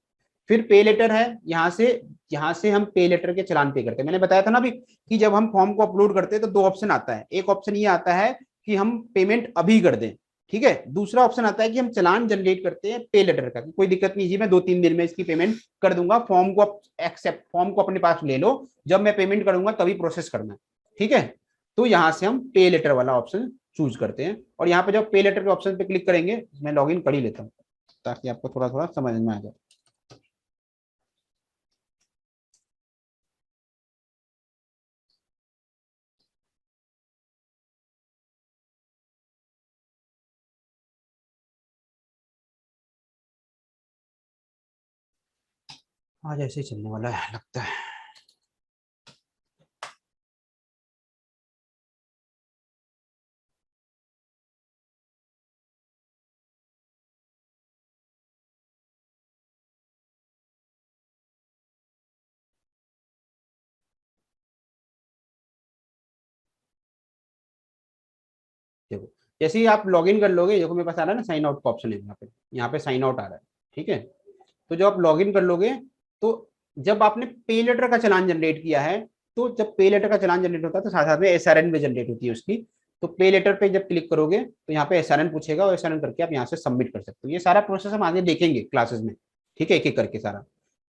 फिर पे लेटर है, यहाँ से हम पे लेटर के चलान पे करते हैं। मैंने बताया था ना अभी कि जब हम फॉर्म को अपलोड करते हैं तो दो ऑप्शन आता है, एक ऑप्शन ये आता है कि हम पेमेंट अभी कर दें, ठीक है, दूसरा ऑप्शन आता है कि हम चलान जनरेट करते हैं पे लेटर का, कोई दिक्कत नहीं जी, मैं 2-3 दिन में इसकी पेमेंट कर दूंगा, फॉर्म को एक्सेप्ट, फॉर्म को अपने पास ले लो, जब मैं पेमेंट करूंगा तभी प्रोसेस करना, ठीक है। तो यहाँ से हम पे लेटर वाला ऑप्शन चूज करते हैं, और यहाँ पे जब पे लेटर के ऑप्शन पे क्लिक करेंगे, मैं लॉग इन कर ही लेता हूँ ताकि आपको थोड़ा थोड़ा समझ में आ जाए। आज ऐसे ही चलने वाला है लगता है। देखो जैसे ही आप लॉगिन कर लोगे, देखो मेरे पास आ रहा है ना साइन आउट का ऑप्शन है, यहाँ पे साइन आउट आ रहा है, ठीक है। तो जब आप लॉगिन कर लोगे, तो जब आपने पे लेटर का चलान जनरेट किया है, तो जब पे लेटर का चलान जनरेट होता है तो साथ साथ में एसआरएन भी जनरेट होती है उसकी। तो पे लेटर पे जब क्लिक करोगे तो यहाँ पे एसआरएन पूछेगा, और एसआरएन करके आप यहाँ से सबमिट कर सकते हो। ये सारा प्रोसेस हम आगे देखेंगे क्लासेस में, ठीक है, एक एक करके सारा।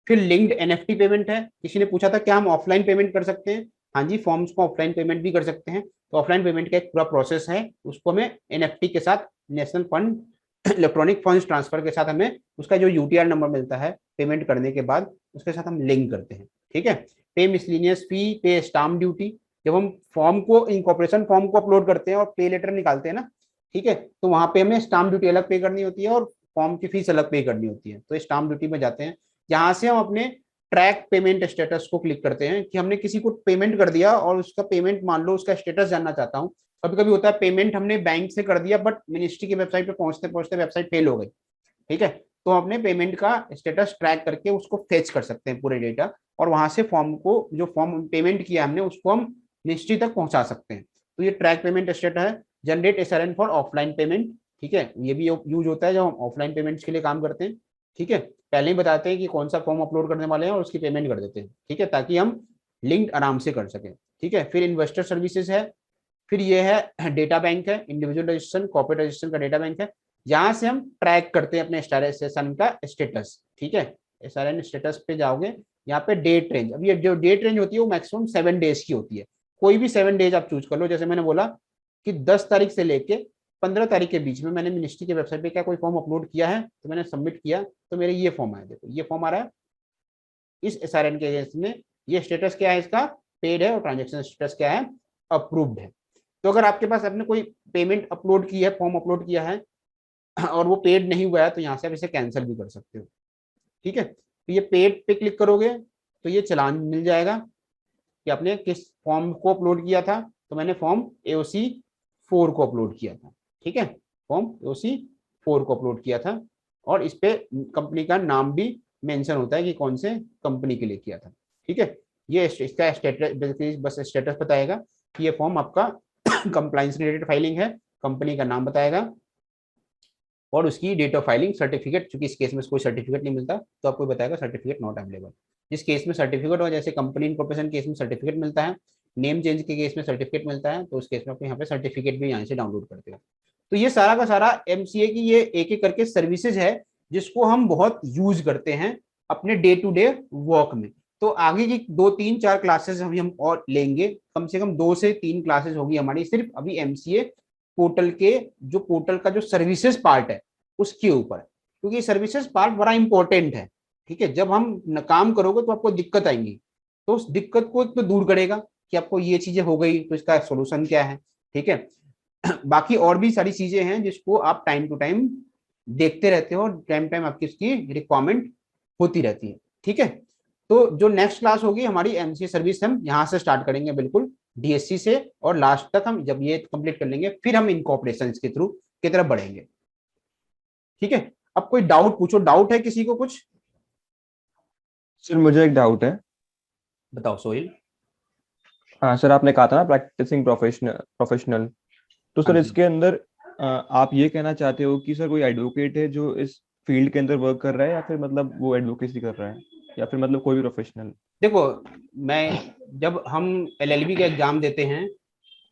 फिर लिंक्ड एनएफटी पेमेंट है, किसी ने पूछा था क्या हम ऑफलाइन पेमेंट कर सकते हैं? हाँ जी, फॉर्म्स को ऑफलाइन पेमेंट भी कर सकते हैं। तो ऑफलाइन पेमेंट का एक पूरा प्रोसेस है, उसको हमें एनएफटी के साथ, national fund electronic funds transfer के साथ हमें उसका जो यूटीआर नंबर मिलता है पेमेंट करने के बाद, उसके साथ हम लिंक करते हैं, ठीक है। पे मिसलिनियस फी, पे स्टाम्प ड्यूटी, जब हम फॉर्म को, इनकॉर्पोरेशन फॉर्म को अपलोड करते हैं और पे लेटर निकालते हैं ना, ठीक है, तो वहां पे हमें स्टाम्प ड्यूटी अलग पे करनी होती है और फॉर्म की फीस अलग पे करनी होती है। तो स्टाम्प ड्यूटी में जाते हैं, यहाँ से हम अपने ट्रैक पेमेंट स्टेटस को क्लिक करते हैं कि हमने किसी को पेमेंट कर दिया और उसका पेमेंट, मान लो उसका स्टेटस जानना चाहता हूँ। कभी कभी होता है पेमेंट हमने बैंक से कर दिया बट मिनिस्ट्री की वेबसाइट पे पहुंचते पहुंचते वेबसाइट फेल हो गई, ठीक है। तो अपने पेमेंट का स्टेटस ट्रैक करके उसको फेच कर सकते हैं पूरे डेटा, और वहां से फॉर्म को, जो फॉर्म पेमेंट किया हमने, उसको हम मिनिस्ट्री तक पहुंचा सकते हैं। तो ये ट्रैक पेमेंट स्टेटस है। Generate SRN for offline payment, ठीक है, ये भी यूज होता है जब हम ऑफलाइन पेमेंट्स के लिए काम करते हैं, ठीक है। पहले ही बताते हैं कि कौन सा फॉर्म अपलोड करने वाले हैं और उसकी पेमेंट कर देते हैं, ठीक है, ताकि हम लिंक आराम से कर सकें, ठीक है। फिर इन्वेस्टर सर्विसेज है, फिर ये है डेटा बैंक है, इंडिविजुअल रजिस्ट्रेशन, कॉर्पोरेट रजिस्ट्रेशन का डेटा बैंक है। यहाँ से हम ट्रैक करते हैं अपने एसआरएन का स्टेटस, ठीक है। एसआरएन स्टेटस पे जाओगे, यहाँ पे डेट रेंज, अब ये जो डेट रेंज होती है वो मैक्सिमम 7 डेज की होती है, कोई भी 7 डेज आप चूज कर लो। जैसे मैंने बोला कि 10 तारीख से लेके 15 तारीख के बीच में मैंने मिनिस्ट्री के वेबसाइट पे क्या कोई फॉर्म अपलोड किया है, तो मैंने सबमिट किया, तो मेरे ये फॉर्म आया, देखो ये फॉर्म आ रहा है इस एसआरएन के अगेंस्ट में, ये स्टेटस क्या है इसका, पेड है, और ट्रांजेक्शन स्टेटस क्या है, अप्रूव्ड है। तो अगर आपके पास आपने कोई पेमेंट अपलोड की है, फॉर्म अपलोड किया है और वो पेड नहीं हुआ है, तो यहाँ से आप इसे कैंसिल भी कर सकते हो, ठीक है। तो ये पेड पे क्लिक करोगे तो ये चालान मिल जाएगा कि आपने किस फॉर्म को अपलोड किया था। तो मैंने फॉर्म एओसी 4 को अपलोड किया था, ठीक है, फॉर्म एओसी 4 को अपलोड किया था, और इस पे कंपनी का नाम भी मेंशन होता है कि कौन से कंपनी के लिए किया था, ठीक है। ये इसका स्टेटस, बस स्टेटस बताएगा कि ये फॉर्म आपका कंप्लायंस रिलेटेड फाइलिंग है, कंपनी का नाम बताएगा, और उसकी डेट ऑफ फाइलिंग, सर्टिफिकेट, चूंकि इस केस में कोई सर्टिफिकेट नहीं मिलता तो आपको बताएगा सर्टिफिकेट नॉट अवेलेबल। जिस केस में सर्टिफिकेट हो, जैसे कंपनी इनकॉर्पोरेशन केस में सर्टिफिकेट मिलता है, नेम चेंज के केस में सर्टिफिकेट मिलता है, तो उस केस में आपको यहाँ पे सर्टिफिकेट भी यहाँ से डाउनलोड करते हो। तो ये सारा का सारा एमसीए की ये एक एक करके सर्विसेज है जिसको हम बहुत यूज करते हैं अपने डे टू डे वर्क में। तो आगे की 2-3-4 क्लासेस हम और लेंगे, कम से कम 2 से 3 क्लासेस होगी हमारी सिर्फ अभी एमसीए पोर्टल के, जो पोर्टल का जो सर्विसेज पार्ट है उसके ऊपर, क्योंकि सर्विसेज पार्ट बड़ा इंपॉर्टेंट है, ठीक है। जब हम काम करोगे तो आपको दिक्कत आएंगी, तो उस दिक्कत को तो दूर करेगा कि आपको ये चीजें हो गई तो इसका सोल्यूशन क्या है, ठीक है। बाकी और भी सारी चीजें हैं जिसको आप टाइम टू टाइम देखते रहते हो और टाइम टाइम आपकी उसकी रिक्वायरमेंट होती रहती है। ठीक है, तो जो नेक्स्ट क्लास होगी हमारी एमसीए सर्विस, हम यहाँ से स्टार्ट करेंगे बिल्कुल डीएससी से, और लास्ट तक हम जब ये कंप्लीट कर लेंगे फिर हम इनकॉर्पोरेशन के थ्रू की तरफ बढ़ेंगे। ठीक है, अब कोई डाउट पूछो, डाउट है किसी को कुछ? सर मुझे एक डाउट है। बताओ सोहेल। हाँ सर, आपने कहा था ना प्रैक्टिसिंग प्रोफेशनल, तो हाँ सर जी। इसके अंदर आप ये कहना चाहते हो कि सर कोई एडवोकेट है जो इस फील्ड के अंदर वर्क कर रहा है, या फिर मतलब वो एडवोकेसी कर रहा है, या फिर मतलब कोई भी प्रोफेशनल? देखो, मैं जब हम एलएलबी का एग्जाम देते हैं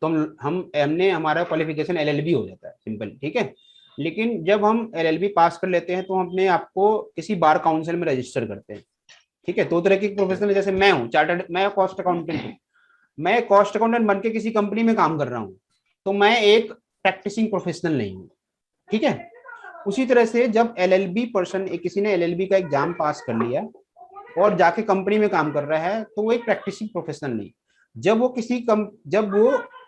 तो हम हमने हमारा क्वालिफिकेशन एलएलबी हो जाता है सिंपल। ठीक है, लेकिन जब हम एलएलबी पास कर लेते हैं तो हम अपने आप को किसी बार काउंसिल में रजिस्टर करते हैं। ठीक है, दो तरह के प्रोफेशनल, जैसे मैं हूँ चार्टर्ड, मैं कॉस्ट अकाउंटेंट हूँ, मैं कॉस्ट अकाउंटेंट बन के किसी कंपनी में काम कर रहा हूँ, तो मैं एक प्रैक्टिसिंग प्रोफेशनल नहीं हूँ। ठीक है, उसी तरह से जब एलएलबी पर्सन, किसी ने एलएलबी का एग्जाम पास कर लिया और जाके कंपनी में काम कर रहा है तो वो एक प्रैक्टिसिंग प्रोफेशनल नहीं। जब वो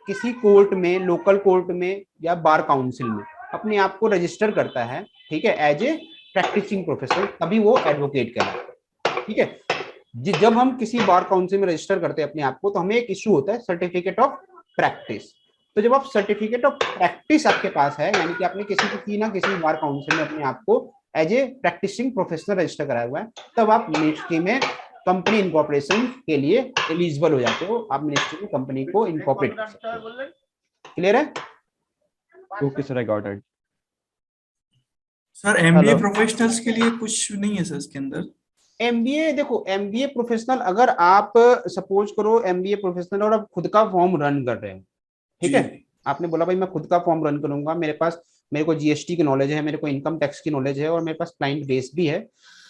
किसी कोर्ट में, लोकल कोर्ट में या बार काउंसिल में अपने आप को रजिस्टर करता है, ठीक है, एज ए प्रैक्टिसिंग प्रोफेशनल, तभी वो एडवोकेट कहलाता है। ठीक है, जब हम किसी बार काउंसिल में रजिस्टर करते हैं अपने आप को तो हमें एक इशू होता है सर्टिफिकेट ऑफ प्रैक्टिस। तो जब आप सर्टिफिकेट ऑफ प्रैक्टिस आपके पास है, यानी कि आपने किसी ना किसी बार काउंसिल में अपने आप को as a practising professional register कराया हुआ है, तब आप मिनिस्ट्री में कंपनी इनकॉर्पोरेशन के लिए एलिजिबल हो जाते हो, आप मिनिस्ट्री में कंपनी को इनकॉर्पोरेट कर सकते हो। क्लियर है? Okay sir, I got it. Sir MBA hello. Professionals के लिए कुछ नहीं है सर इसके अंदर? एमबीए, देखो एमबीए प्रोफेशनल, अगर आप सपोज करो एमबीए प्रोफेशनल और आप खुद का फॉर्म रन कर रहे हो, ठीक जी है, आपने बोला भाई मैं खुद का फॉर्म रन करूंगा, मेरे को जीएसटी की नॉलेज है, मेरे को इनकम टैक्स की नॉलेज है और मेरे पास क्लाइंट बेस भी है,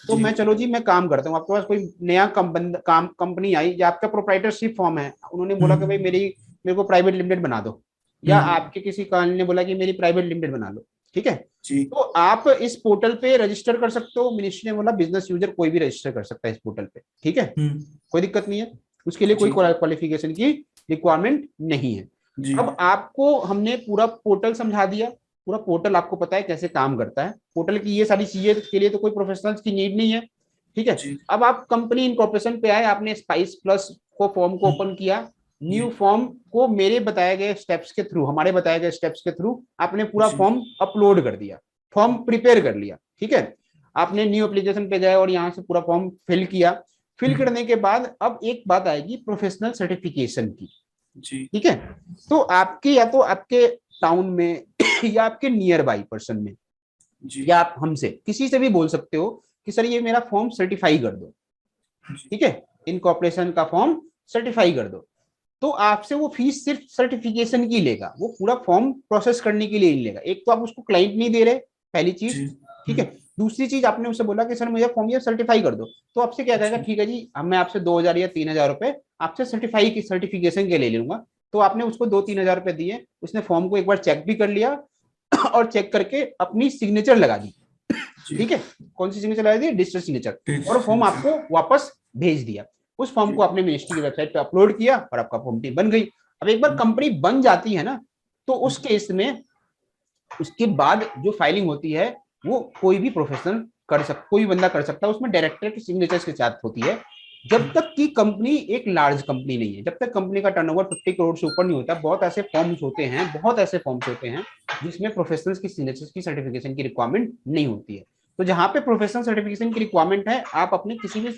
तो जी मैं चलो जी मैं काम करता हूँ, आपके पास कोई नया कंपनी आई या आपका प्रोप्राइटरशिप फॉर्म है, उन्होंने बोला कि भाई मेरे को प्राइवेट लिमिटेड बना दो, या हम्म आपके किसी क्लाइंट ने बोला कि मेरी प्राइवेट लिमिटेड बना लो, ठीक है, जी तो आप इस पोर्टल पे रजिस्टर कर सकते हो। मिनिस्ट्री ने बोला बिजनेस यूजर कोई भी रजिस्टर कर सकता है इस पोर्टल पे, ठीक है, हम्म कोई दिक्कत नहीं है, उसके लिए कोई जी क्वालिफिकेशन की रिक्वायरमेंट नहीं है। जी अब आपको हमने पूरा पोर्टल समझा दिया, पूरा पोर्टल आपको पता है कैसे काम करता है, पोर्टल की ये सारी चीजें के लिए तो कोई प्रोफेशनल्स की नीड नहीं है। ठीक है, जी अब आप कंपनी इनकॉर्पोरेशन पे आए, आपने स्पाइस प्लस को फॉर्म को ओपन किया, जी न्यू फॉर्म को मेरे बताए गए स्टेप्स के थ्रू, हमारे बताए गए स्टेप्स के थ्रू आपने पूरा जी फॉर्म अपलोड कर दिया, फॉर्म प्रिपेयर कर लिया। ठीक है, आपने न्यू एप्लीकेशन पे गए और यहाँ से पूरा फॉर्म फिल किया, फिल करने के बाद अब एक बात आएगी प्रोफेशनल सर्टिफिकेशन की। जी ठीक है, तो आपके या तो आपके टाउन में या आपके नियर बाई पर्सन में, जी या आप हमसे किसी से भी बोल सकते हो कि सर ये मेरा फॉर्म सर्टिफाई कर दो। ठीक है, इनकॉर्पोरेशन का फॉर्म सर्टिफाई कर दो, तो आपसे वो फीस सिर्फ सर्टिफिकेशन की लेगा, वो पूरा फॉर्म प्रोसेस करने के लिए नहीं लेगा। एक तो आप उसको क्लाइंट नहीं दे रहे, पहली चीज, जी ठीक है, दूसरी चीज आपने उससे बोला कि सर मुझे फॉर्म ये सर्टिफाई कर दो, तो आपसे क्या कहेगा, ठीक है जी मैं आपसे 2,000 या 3,000 रुपए आपसे सर्टिफाई की सर्टिफिकेशन के ले लूंगा। तो आपने उसको 2-3 हजार रुपए दिए, उसने फॉर्म को एक बार चेक भी कर लिया और चेक करके अपनी सिग्नेचर लगा दी। जी ठीक है, कौन सी सिग्नेचर लगा दी? डिजिटल सिग्नेचर, ठीक और फॉर्म जी आपको वापस भेज दिया। उस फॉर्म को आपने मिनिस्ट्री की वेबसाइट पे अपलोड किया और आपका फॉर्म बन गई। अब एक बार कंपनी बन जाती है ना, तो उस केस में उसके बाद जो फाइलिंग होती है वो कोई भी प्रोफेशनल कोई भी बंदा कर सकता है, उसमें डायरेक्टर की सिग्नेचर के साथ होती है। जब तक कि कंपनी एक लार्ज कंपनी नहीं है, जब तक कंपनी का टर्नओवर 50 करोड़ से ऊपर नहीं होता, बहुत ऐसे फॉर्म्स होते हैं जिसमें प्रोफेशनल्स की सिग्नेचर की सर्टिफिकेशन की रिक्वायरमेंट नहीं होती है। तो जहां पे प्रोफेशनल सर्टिफिकेशन की रिक्वायरमेंट है, आप अपने किसी भी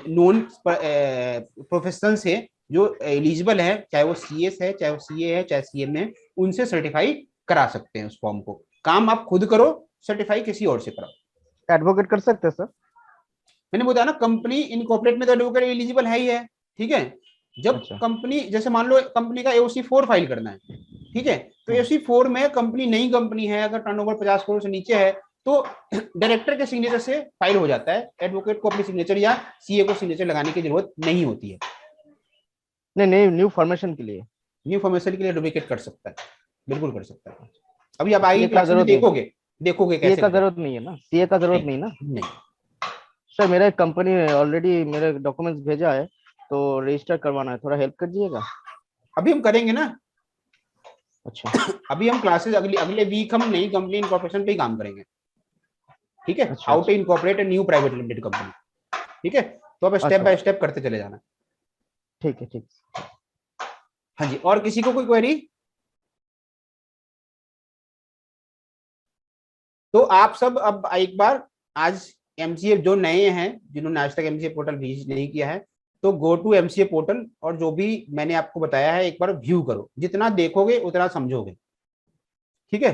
नॉन प्रोफेशनल से जो एलिजिबल है, चाहे वो सीएस है, चाहे वो सीए है, चाहे सीएम है, उनसे सर्टिफाई करा सकते हैं उस फॉर्म को। काम आप खुद करो, सर्टिफाई किसी और से कराओ। एडवोकेट कर सकते हैं सर? मैंने बताया ना, कंपनी इनकॉर्पोरेट में तो एडवोकेट एलिजिबल है ही है। ठीक है, जब अच्छा। कंपनी, जैसे मान लो कंपनी का एओसी 4 फाइल करना है, ठीक है, तो एओसी 4 में कंपनी नई कंपनी है, अगर टर्नओवर 50 करोड़ से नीचे है तो डायरेक्टर के सिग्नेचर से फाइल हो जाता है, एडवोकेट को अपनी सिग्नेचर या सीए को सिग्नेचर लगाने की जरूरत नहीं होती है। नहीं नहीं, न्यू फॉर्मेशन के लिए। न्यू फॉर्मेशन के लिए एडवोकेट कर सकता है, बिल्कुल कर सकता है। अभी आप आएगी सीए का क्लास में जरूरत नहीं, देखोगे सीए कैसे का करें। जरूरत नहीं है ना, सीए का जरूरत नहीं ना? नहीं, सर मेरा एक कंपनी ऑलरेडी मेरे डॉक्यूमेंट्स भेजा है, तो रजिस्टर करवाना है, थोड़ा हेल्प कर दीजिएगा। अभी हम करेंगे ना, अच्छा अभी हम क्लासेस अगले वीक हम नई कंपनी इनकॉर्पोरेशन पे ही काम करेंगे, ठीक है, अच्छा how to incorporate a new private limited company, ठीक है। तो अब स्टेप अच्छा बाय स्टेप करते चले जाना। ठीक है ठीक। हाँ जी, और किसी को कोई क्वेरी? तो आप सब अब एक बार आज एमसीए जो नए हैं जिन्होंने आज तक एमसीए पोर्टल विजिट नहीं किया है, तो गो टू एमसीए पोर्टल और जो भी मैंने आपको बताया है एक बार व्यू करो, जितना देखोगे उतना समझोगे, ठीक है।